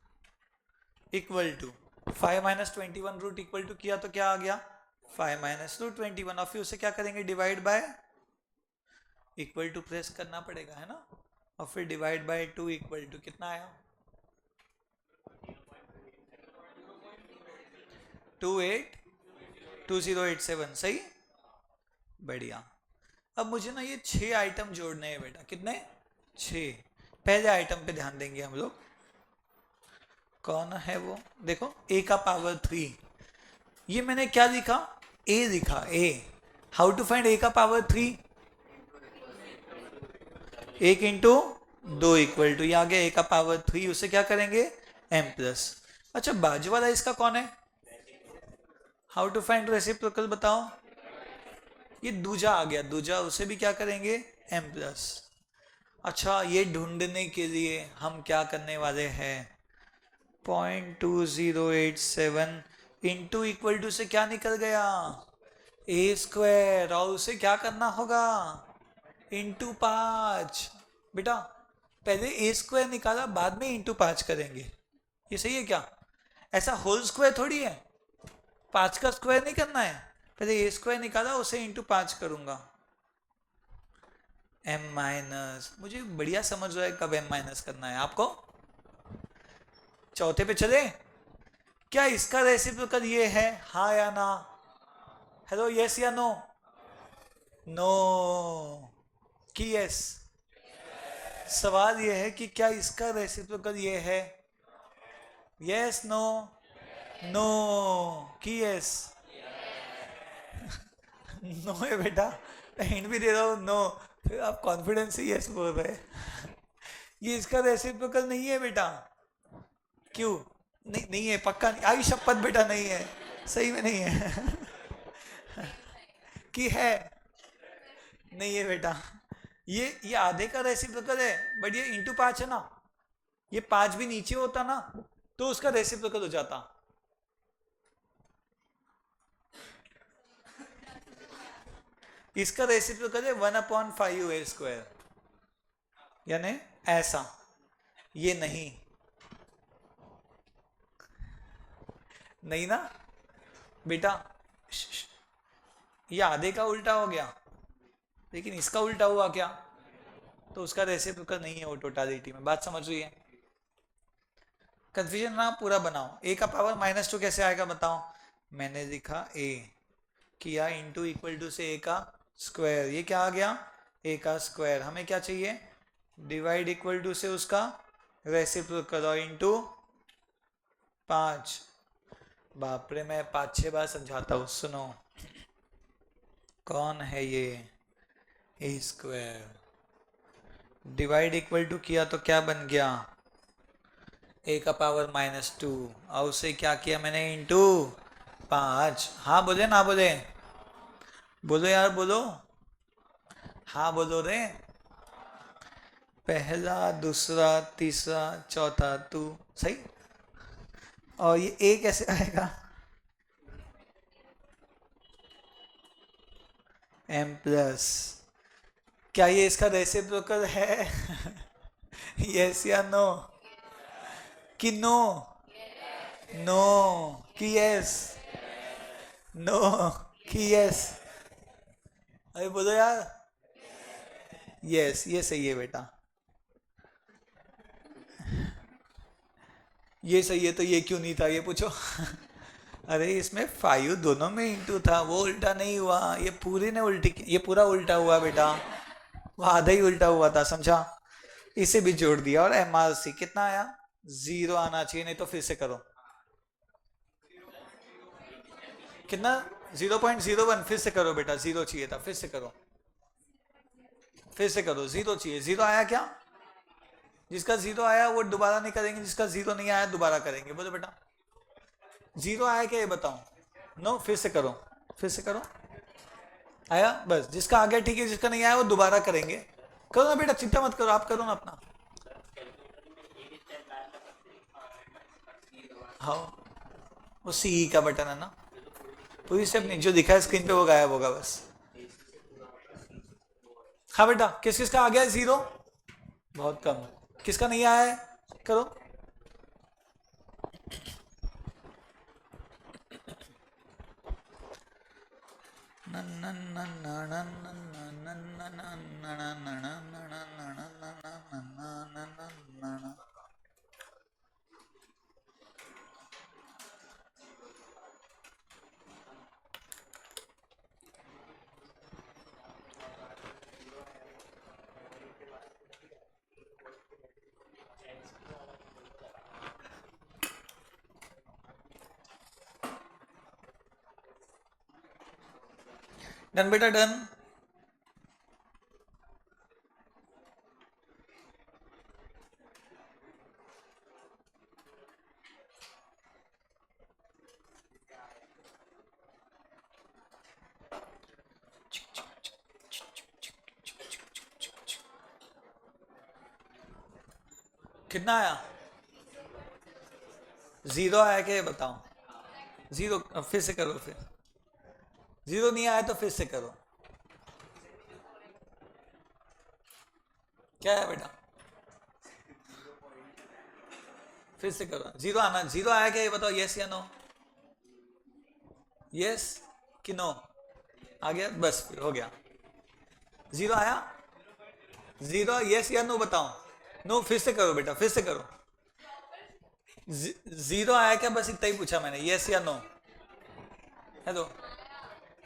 equal to 5 - 21 root equal to किया तो क्या आ गया? 5 - √21, और फिर उसे क्या करेंगे? Divide by, equal to press करना पड़ेगा, है ना, और फिर डिवाइड बाय 2 इक्वल टू कितना आया? 282087। सही, बढ़िया। अब मुझे ना ये 6 आइटम जोड़ने हैं बेटा। कितने? 6। पहले आइटम पे ध्यान देंगे हम लोग, कौन है वो? देखो, a का पावर 3, ये मैंने क्या लिखा? a लिखा, a। How to find a का पावर 3? 1 इंटू 2 इक्वल टू, ये आ गया a का पावर 3, उसे क्या करेंगे? m plus. अच्छा, बाजू वाला इसका कौन है? हाउ टू फाइंड रेसिप्रोकल बताओ? ये दूजा आ गया, दूजा, उसे भी क्या करेंगे? m plus. अच्छा, ये ढूंढने के लिए हम क्या करने वाले हैं? 0.2087 इंटू इक्वल टू से क्या निकल गया? a², और उसे क्या करना होगा? इंटू 5। बेटा पहले a² निकाला, बाद में इंटू 5 करेंगे, ये सही है क्या? ऐसा होल स्क्वायर थोड़ी है, 5 का स्क्वायर नहीं करना है, पहले a² निकाला, उसे इंटू 5 करूंगा। m-, मुझे बढ़िया समझ रहा है कब m- करना है आपको। चौथे पे चले, क्या इसका रेसिप्रोकल ये है? हाँ या ना? हेलो, यस या नो? नो कि यस? सवाल ये है कि क्या इसका रेसिप्रोकल ये है? Yes, no? नो कि यस? नो है बेटा, हिंट भी दे रहा हूं, नो, फिर आप कॉन्फिडेंस से यस बोल रहे। ये इसका रेसिप्रोकल नहीं है बेटा। क्यों नहीं? नहीं है, पक्का नहीं? आई शपथ बेटा, नहीं है, सही में नहीं है। कि है? नहीं है बेटा। ये आधे का रेसिप्रोकल है, बट ये इंटू 5 है ना, ये 5 भी नीचे होता ना तो उसका रेसिप्रोकल हो जाता। इसका रेसिप्रोकल है 1/5 a², यानी ऐसा, ये नहीं, नहीं ना बेटा, ये आधे का उल्टा हो गया, लेकिन इसका उल्टा हुआ क्या, तो उसका रेसिप्रोकल नहीं है वो टोटालिटी में। बात समझ रही है? कंफ्यूजन ना पूरा बनाओ। ए का पावर -2 कैसे आएगा बताओ। मैंने लिखा ए किया इंटू इक्वल टू से ए का स्क्वायर, ये क्या आ गया ए का स्क्वायर। हमें क्या चाहिए, डिवाइड इक्वल टू से उसका रेसिप्रोकल और इंटू 5। बाप रे, मैं 5-6 बार समझाता हूँ, सुनो। कौन है ये ए स्क्वायर, डिवाइड इक्वल टू किया तो क्या बन गया ए का पावर -2 और उसे क्या किया मैंने इंटू 5। हाँ बोले ना बोले, बोलो यार बोलो, हाँ बोलो रे। पहला दूसरा तीसरा चौथा तू सही। और ये ए कैसे आएगा, m प्लस। क्या ये इसका रेसिप्रोकल है यस या नो, कि नो, नो कि यस, नो कि यस, अरे बोलो यार। यस ये सही है बेटा, ये सही है, तो ये क्यों नहीं था ये पूछो अरे इसमें 5 दोनों में इंटू था, वो उल्टा नहीं हुआ, ये पूरी ने उल्टी, ये पूरा उल्टा हुआ बेटा, वो आधा ही उल्टा हुआ था, समझा। इसे भी जोड़ दिया और MRC कितना आया, 0 आना चाहिए, नहीं तो फिर से करो। कितना, 0.01, फिर से करो बेटा, 0 चाहिए था, फिर से करो, फिर से करो, 0 चाहिए। 0 आया क्या, जिसका 0 आया वो दोबारा नहीं करेंगे, जिसका 0 नहीं आया दोबारा करेंगे। बोलो बेटा 0 आया क्या ये बताओ। नो, फिर से करो, फिर से करो। आया, बस जिसका आ गया ठीक है, जिसका नहीं आया वो दोबारा करेंगे। करो ना बेटा, चिंता मत करो, आप करो ना अपना। हाँ वो सी का बटन है ना, पूरी स्टेप नहीं, जो दिखा है स्क्रीन पे वो गायब होगा बस। हाँ बेटा, किस किस का आ गया है 0, बहुत कम। किसका नहीं आया है करो। डन बेटा डन। कितना आया, 0 आया क्या ये बताओ। 0, फिर से करो, फिर 0 नहीं आया तो फिर से करो। क्या है बेटा, फिर से करो, 0 आना। 0 आया क्या ये बताओ, यस या नो, यस कि नो, आ गया बस, फिर हो गया। 0 आया, 0 यस या नो बताओ। नो, फिर से करो बेटा, फिर से करो। 0 आया क्या, बस इतना ही पूछा मैंने, यस या नो है तो।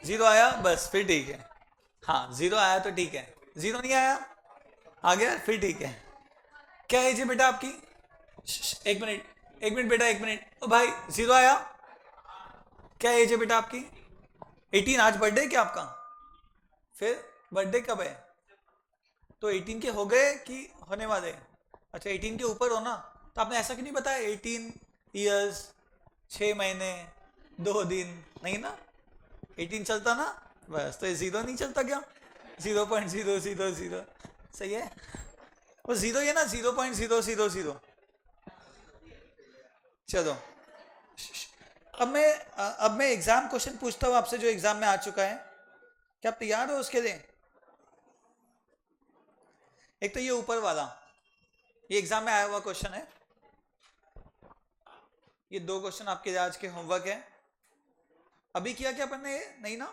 0 आया बस, फिर ठीक है। हाँ 0 आया तो ठीक है, 0 नहीं आया, आ गया फिर ठीक है। क्या एज है बेटा आपकी, एक मिनट, एक मिनट बेटा, एक मिनट। ओ भाई 0 आया, क्या एज है बेटा आपकी, 18। आज बर्थडे क्या आपका, फिर बर्थडे कब है, तो 18 के हो गए कि होने वाले। अच्छा 18 के ऊपर हो ना, तो आपने ऐसा क्यों नहीं बताया 18 ईयर्स 6 महीने 2 दिन, नहीं ना 18 चलता ना, बस। तो ये 0 नहीं चलता क्या, 0.000 सही है, वो 0 ही है ना, 0.000। चलो अब मैं एग्जाम क्वेश्चन पूछता हूँ आपसे, जो एग्जाम में आ चुका है, क्या आप तैयार हो उसके लिए। एक तो ये ऊपर वाला, ये एग्जाम में आया हुआ क्वेश्चन है। ये 2 क्वेश्चन आपके आज के होमवर्क है। अभी किया क्या अपन ने? ये नहीं ना,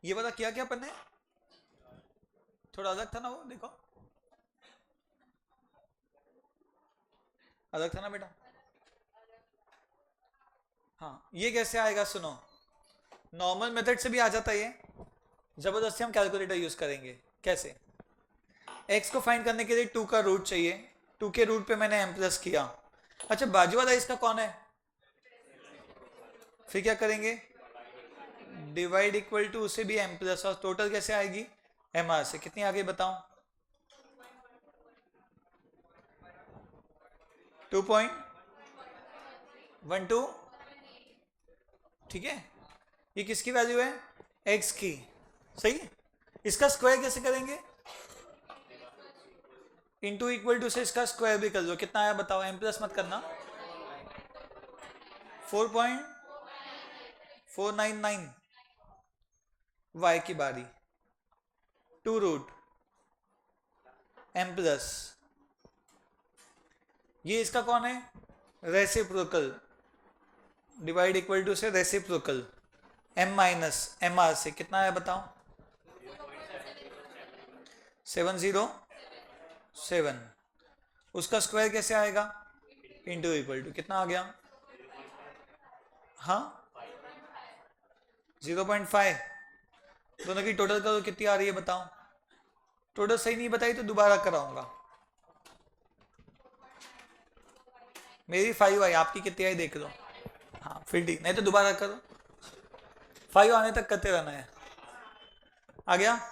ये वाला किया क्या अपन ने? थोड़ा अलग था ना वो, देखो अलग था ना बेटा। हाँ, ये कैसे आएगा? सुनो, नॉर्मल मेथड से भी आ जाता है ये, जबरदस्ती हम कैलकुलेटर यूज करेंगे। कैसे? x को फाइंड करने के लिए 2 का रूट चाहिए, 2 के रूट पे मैंने m प्लस किया। अच्छा, बाजू वाला इसका कौन है? फिर क्या करेंगे? डिवाइड इक्वल टू उसे भी m प्लस, और टोटल कैसे आएगी? mr से। कितनी आ गई बताओ? 2.12। ठीक है, ये किसकी वैल्यू है? x की। सही। इसका स्क्वायर कैसे करेंगे? इंटू इक्वल टू से इसका स्क्वायर भी कर लो। कितना आया बताओ? m प्लस मत करना। 4.499। y की बारी, 2 रूट m प्लस, ये इसका कौन है? रेसिप्रोकल। डिवाइड इक्वल टू से रेसिप्रोकल, m माइनस mr से। कितना आया बताओ? 707। उसका स्क्वायर कैसे आएगा? इंटू इक्वल टू, कितना आ गया? हाँ, 0.5। दोनों की टोटल करो, कितनी आ रही है बताओ? टोटल सही नहीं बताई तो दोबारा कराऊंगा। मेरी 5 आई, आपकी कितनी आई देख लो। हाँ फिर ठीक, नहीं तो दोबारा करो। 5 आने तक करते रहना है। आ गया?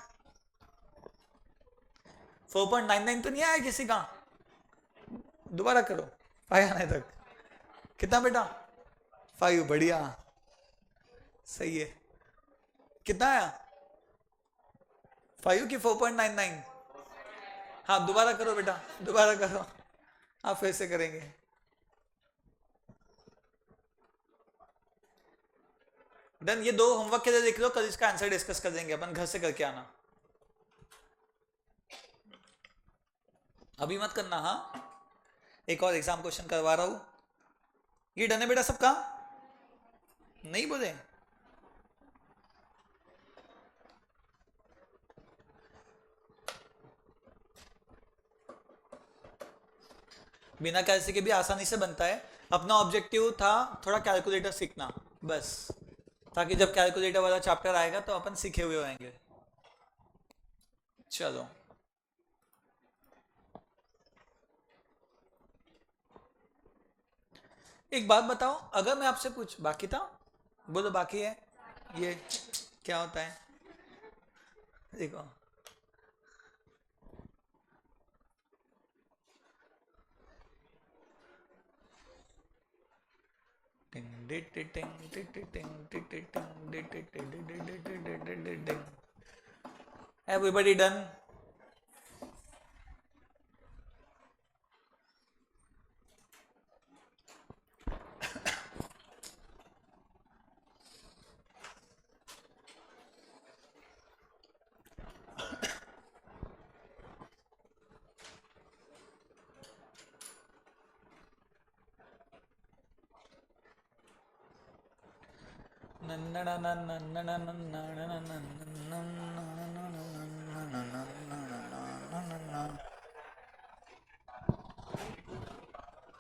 4.99 तो नहीं आया किसी का? दोबारा करो 5 आने तक। कितना बेटा? 5। बढ़िया, सही है। कितना आया? 5 की 4.99? हाँ दोबारा करो बेटा, दोबारा करो। हाँ फिर से करेंगे। डन। ये 2 होमवर्क के लिए देख लो, कल इसका आंसर डिस्कस कर देंगे अपन, घर से करके आना। अभी मत करना। हाँ, एक और एग्जाम क्वेश्चन करवा रहा हूं। ये डन है बेटा सबका? नहीं बोले? बिना कैलसी के भी आसानी से बनता है। अपना ऑब्जेक्टिव था थोड़ा कैलकुलेटर सीखना, बस, ताकि जब कैलकुलेटर वाला चैप्टर आएगा तो अपन सीखे हुए होंगे। चलो, एक बात बताओ, अगर मैं आपसे पूछ, बाकी था? बोलो बाकी है। ये क्या होता है? देखो, everybody done?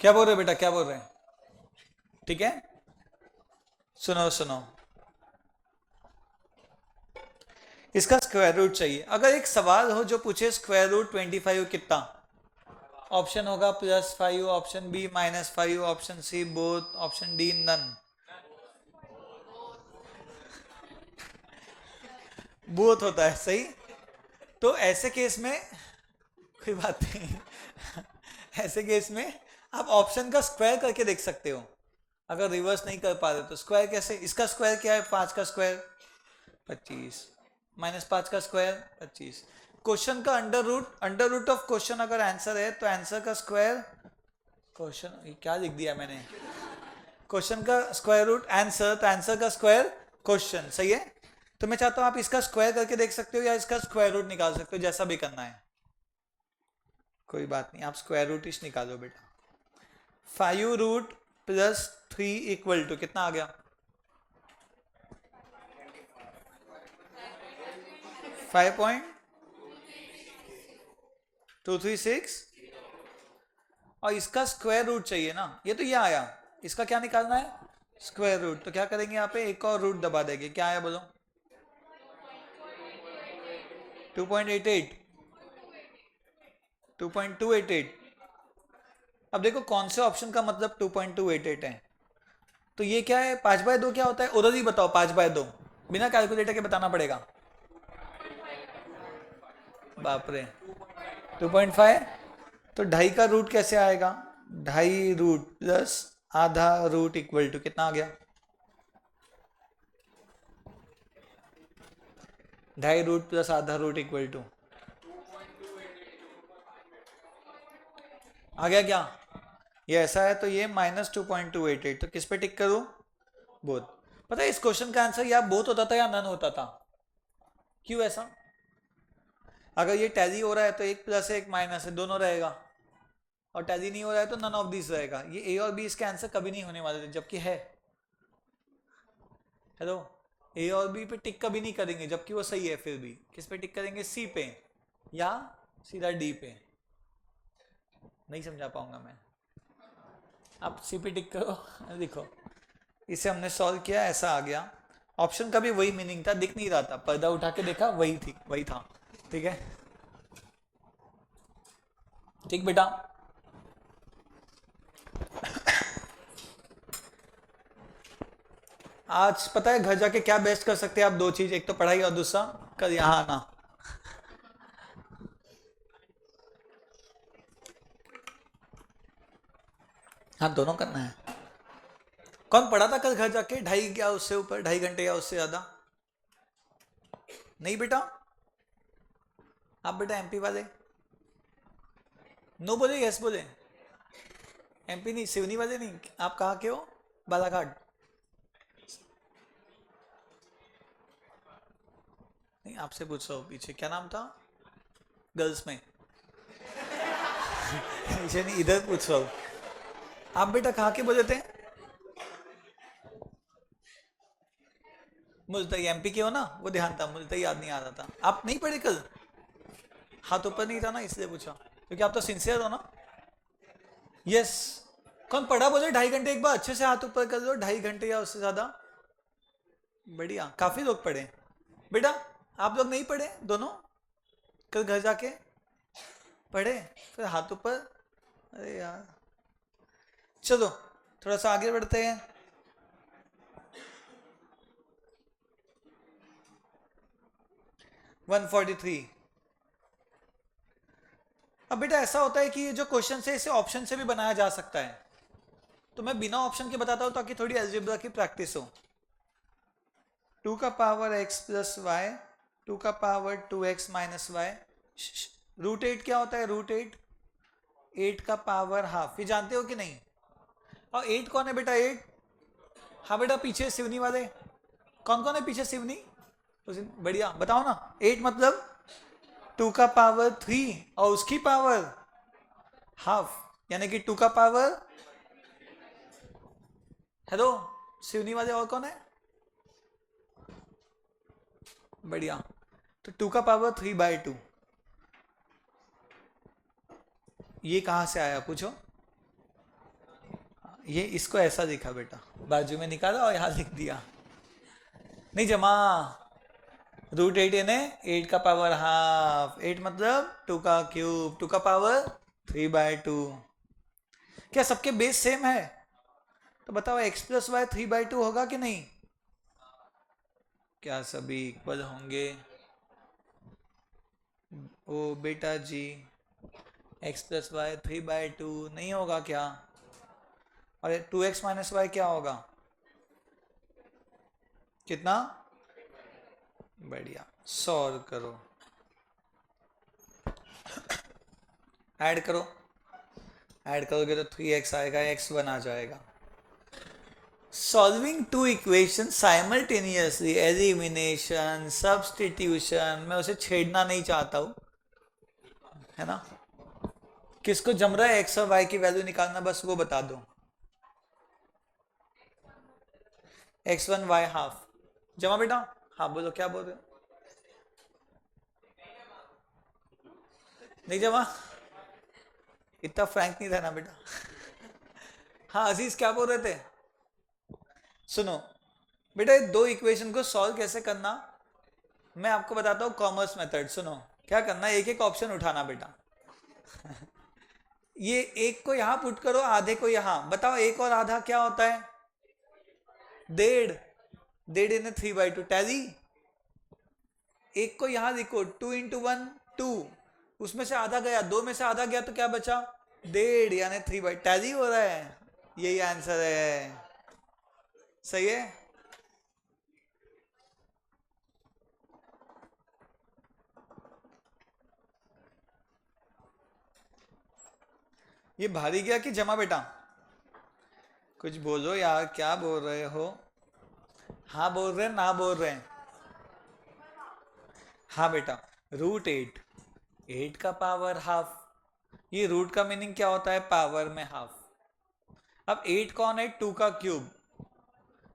क्या बोल रहे बेटा, क्या बोल रहे हैं? ठीक है, सुनो सुनो, इसका स्क्वायर रूट चाहिए। अगर एक सवाल हो जो पूछे स्क्वायर रूट 25 कितना, ऑप्शन होगा +5, option B -5, option C both, option D none. Both होता है, सही। तो ऐसे केस में कोई बात नहीं ऐसे केस में आप ऑप्शन का स्क्वायर करके देख सकते हो। अगर रिवर्स नहीं कर पा रहे तो स्क्वायर कैसे? इसका स्क्वायर क्या है? 5 का स्क्वायर 25, -5 का स्क्वायर 25। क्वेश्चन का अंडर रूट ऑफ क्वेश्चन अगर आंसर है तो आंसर का स्क्वायर, क्वेश्चन क्या लिख दिया मैंने, क्वेश्चन का स्क्वायर रूट आंसर, तो आंसर का स्क्वायर क्वेश्चन। सही है। तो मैं चाहता हूं आप इसका स्क्वायर करके देख सकते हो या इसका स्क्वायर रूट निकाल सकते हो, जैसा भी करना है। कोई बात नहीं, आप स्क्वायर रूट ही निकालो बेटा। 5 रूट प्लस 3 इक्वल टू कितना आ गया? 5.236 और इसका स्क्वायर रूट चाहिए ना, ये तो ये आया, इसका क्या निकालना है? Square root. तो क्या करेंगे यहाँ पे, एक और रूट दबा देंगे, क्या आया बोलो? 2.88 2.288। अब देखो कौन से ऑप्शन का मतलब 2.288 है, तो ये क्या है? 5/2 क्या होता है उधर ही बताओ? 5/2 बिना कैलकुलेटर के बताना पड़ेगा। बाप रे, 2.5 तो 2.5 का रूट कैसे आएगा? 2.5 रूट प्लस आधा रूट इक्वल टू कितना आ गया? 2.5 रूट प्लस आधा रूट इक्वल टू आ गया क्या? ये ऐसा है तो ये -2.288, तो किस पे टिक करूं? बोथ। पता है इस क्वेश्चन का आंसर या बोथ होता था या नन होता था। क्यों ऐसा? अगर ये टैली हो रहा है तो एक प्लस है एक माइनस है, दोनों रहेगा, और टैली नहीं हो रहा है तो नन ऑफ दिस रहेगा। ये ए और बी इसके आंसर कभी नहीं होने वाले थे, जबकि है। हेलो, ए और बी पे टिक कभी नहीं करेंगे जबकि वो सही है, फिर भी किस पे टिक करेंगे? सी पे या सीधा डी पे। नहीं समझा पाऊंगा मैं, आप सी पे टिक करो। देखो इसे हमने सॉल्व किया, ऐसा आ गया। ऑप्शन का भी वही मीनिंग था, दिख नहीं रहा था, पर्दा उठा के देखा वही थी, वही था। ठीक है, ठीक बेटा। आज पता है घर जाके क्या बेस्ट कर सकते हैं आप? 2 चीज, एक तो पढ़ाई और दूसरा कल यहाँ आना। हाँ दोनों करना है। कौन पढ़ा था कल घर जाके? 2.5 या उससे ऊपर, 2.5 घंटे या उससे ज्यादा? नहीं बेटा, आप बेटा एमपी वाले नो बोले, यस बोले। एमपी नहीं, सिवनी वाले नहीं। आप कहाँ के हो? बालाघाट? नहीं, आपसे पूछ रहा हूँ पीछे क्या नाम था गर्ल्स में? पीछे नहीं, इधर पूछ रहा हूँ। आप बेटा कहाँ के बोले थे? मुल्ताई एमपी के हो ना, वो ध्यान था, मुल्ताई याद नहीं आ रहा था। आप नहीं पढ़े कल? हाथ ऊपर नहीं था ना, इसलिए पूछा, क्योंकि आप तो सिंसियर हो ना। यस, कौन पढ़ा बोले? 2.5 घंटे, एक बार अच्छे से हाथ ऊपर कर लो। 2.5 घंटे या उससे ज्यादा? बढ़िया, काफी लोग पढ़े। बेटा आप लोग नहीं पढ़े दोनों? कल घर जाके पढ़े? फिर हाथ ऊपर। अरे यार, चलो थोड़ा सा आगे बढ़ते हैं। (143) अब बेटा ऐसा होता है कि ये जो क्वेश्चन है इसे ऑप्शन से भी बनाया जा सकता है, तो मैं बिना ऑप्शन के बताता हूं ताकि थोड़ी अलजेब्रा की प्रैक्टिस हो। 2 का पावर x प्लस वाई, 2 का पावर 2x माइनस वाई। √8 क्या होता है? √8 8 का पावर हाफ, ये जानते हो कि नहीं? और 8 कौन है बेटा? 8, हाँ बेटा पीछे सिवनी वाले कौन कौन है पीछे? सिवनी, बढ़िया बताओ ना। 8 मतलब 2 का पावर 3 और उसकी पावर हाफ, यानी कि 2 का पावर। हेलो सिवनी वाले और कौन है? बढ़िया, तो 2 का पावर 3/2। ये कहां से आया पूछो? ये इसको ऐसा लिखा बेटा, बाजू में निकाला और यहां लिख दिया। नहीं जमा, √8 यानी 8 का पावर हाफ, 8 मतलब 2 का क्यूब, 2 का पावर 3/2। क्या सबके बेस सेम है? तो बताओ x प्लस वाई 3/2 होगा कि नहीं? क्या सभी इक्वल होंगे? ओ बेटा जी, x प्लस वाई 3/2 नहीं होगा क्या? और 2x माइनस वाई क्या होगा? कितना? बढ़िया, सॉल्व करो, ऐड करो, ऐड करोगे तो 3x आएगा, x1 आ जाएगा। Solving 2 equation simultaneously, elimination, substitution, मैं उसे छेड़ना नहीं चाहता हूं, है ना। किसको जम रहा है एक्स और वाई की वैल्यू निकालना, बस वो बता दो। x1 y हाफ जमा बेटा। हाँ बोलो क्या बोल रहे हो? नहीं जमा, इतना फ्रैंक नहीं रहना बेटा। हाँ अजीज क्या बोल रहे थे? सुनो बेटा, ये दो इक्वेशन को सॉल्व कैसे करना मैं आपको बताता हूँ, कॉमर्स मेथड। सुनो क्या करना, एक एक ऑप्शन उठाना बेटा। ये एक को यहां पुट करो, आधे को यहां, बताओ एक और आधा क्या होता है? डेढ़। डेढ़ इन 3/2 टैली। एक को यहां लिखो 2 × 1 2, उसमें से आधा गया, 2 में से आधा गया तो क्या बचा? डेढ़, यानी 3/2 टैली हो रहा है। यही आंसर है, सही है। ये भारी गया कि जमा बेटा? कुछ बोलो यार, क्या बोल रहे हो? हाँ बोल रहे हैं, ना बोल रहे हैं? हाँ बेटा, √8, 8 का पावर हाफ। ये रूट का मीनिंग क्या होता है? पावर में हाफ। अब 8 कौन है? 2 का क्यूब,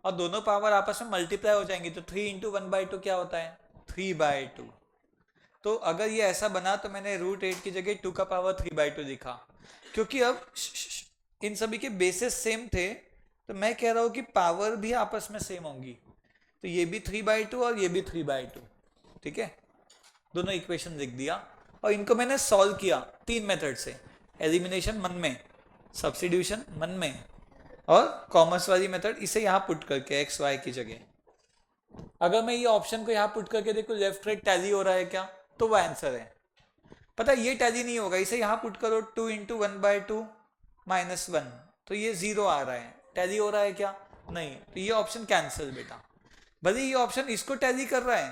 और दोनों पावर आपस में मल्टीप्लाई हो जाएंगी, तो 3 × 1/2 क्या होता है? 3/2। तो अगर ये ऐसा बना तो मैंने √8 की जगह 2 का पावर 3/2 लिखा, क्योंकि अब इन सभी के बेसिस सेम थे, तो मैं कह रहा हूं कि पावर भी आपस में सेम होंगी, तो ये भी 3/2 और ये भी 3/2। ठीक है, दोनों इक्वेशन लिख दिया, और इनको मैंने सॉल्व किया 3 मेथड से। एलिमिनेशन मन में, सब्स्टिट्यूशन मन में, और कॉमर्स वाली मेथड, इसे यहाँ पुट करके एक्स वाई की जगह। अगर मैं ये ऑप्शन को यहाँ पुट करके देखो लेफ्ट राइट टैली हो रहा है क्या, तो वो आंसर है। पता है ये टैली नहीं होगा, इसे यहाँ पुट करो 2 × 1/2 -1, तो ये 0 आ रहा है। टैली हो रहा है क्या? नहीं, तो ये ऑप्शन कैंसिल बेटा। भले ये ऑप्शन इसको टैली कर रहा है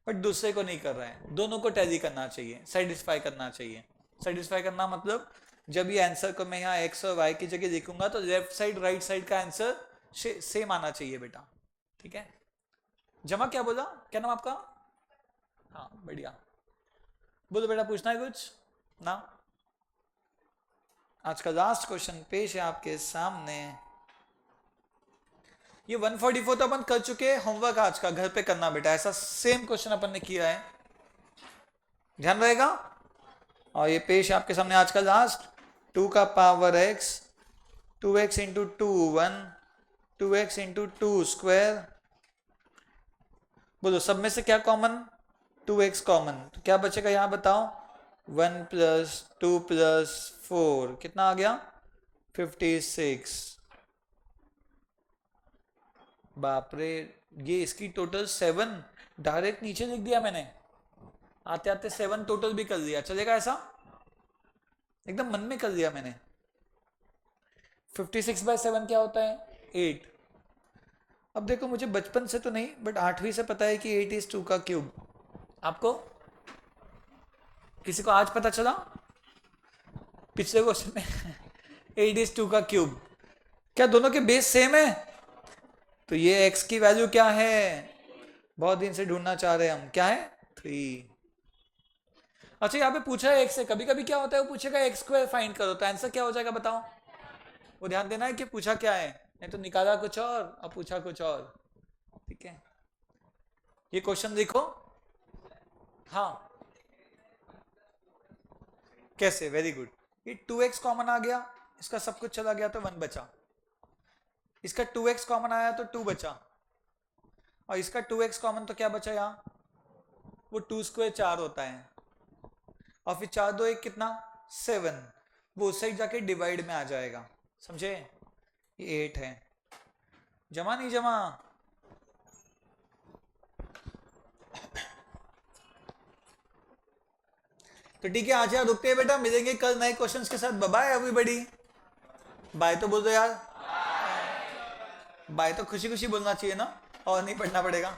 बट दूसरे को नहीं कर रहा है, दोनों को टैली करना चाहिए, सेटिस्फाई करना चाहिए। सेटिस्फाई करना मतलब जब ये आंसर को मैं यहाँ एक्स और वाई की जगह लिखूंगा तो लेफ्ट साइड राइट साइड का आंसर सेम आना चाहिए बेटा। ठीक है, जमा क्या बोला, क्या नाम आपका? हाँ बढ़िया, बोलो बेटा, पूछना है कुछ ना? आज का लास्ट क्वेश्चन पेश है आपके सामने। ये 144 तो अपन कर चुके हैं, होमवर्क आज का घर पे करना बेटा, ऐसा सेम क्वेश्चन अपन ने किया है, ध्यान रहेगा। और ये पेश है आपके सामने आज का लास्ट, 2 का power x, 2x × 2 1, 2x × 2 square. बोलो सब में से क्या कॉमन? 2x कॉमन, तो क्या बचेगा यहाँ बताओ? 1 + 2 + 4 कितना आ गया? 56। बाप रे, ये इसकी टोटल 7 डायरेक्ट नीचे लिख दिया मैंने, आते आते 7 टोटल भी कर दिया, चलेगा ऐसा? एकदम मन में कर दिया मैंने। 56/7 क्या होता है? 8। अब देखो मुझे बचपन से तो नहीं बट 8वीं से पता है कि 8 = 2 का क्यूब। आपको किसी को आज पता चला? पिछले क्वेश्चन में 8 = 2 का क्यूब। क्या दोनों के बेस सेम है? तो ये x की वैल्यू क्या है? बहुत दिन से ढूंढना चाह रहे हैं हम, क्या है? 3। अच्छा यहाँ पे पूछा है x से, कभी कभी क्या होता है वो पूछेगा x² फाइंड करो, तो आंसर क्या हो जाएगा बताओ? वो ध्यान देना है कि पूछा क्या है, नहीं तो निकाला कुछ और पूछा कुछ और। ठीक है, ये क्वेश्चन लिखो। हाँ कैसे? Very good. ये 2x कॉमन आ गया, इसका सब कुछ चला गया तो 1 बचा, इसका 2x कॉमन आया तो 2 बचा, और इसका 2x कॉमन तो क्या बचा यहाँ? वो 2² 4 होता है, और फिर 4 2 1 कितना? 7, वो उस साइड जाके डिवाइड में आ जाएगा, समझे? ये 8 है, जमा नहीं जमा? तो ठीक है, आज यहाँ रुकते हैं बेटा, मिलेंगे कल नए क्वेश्चंस के साथ। By everybody. बाय तो बोल दो यार, बाय तो खुशी खुशी बोलना चाहिए ना, और नहीं पढ़ना पड़ेगा।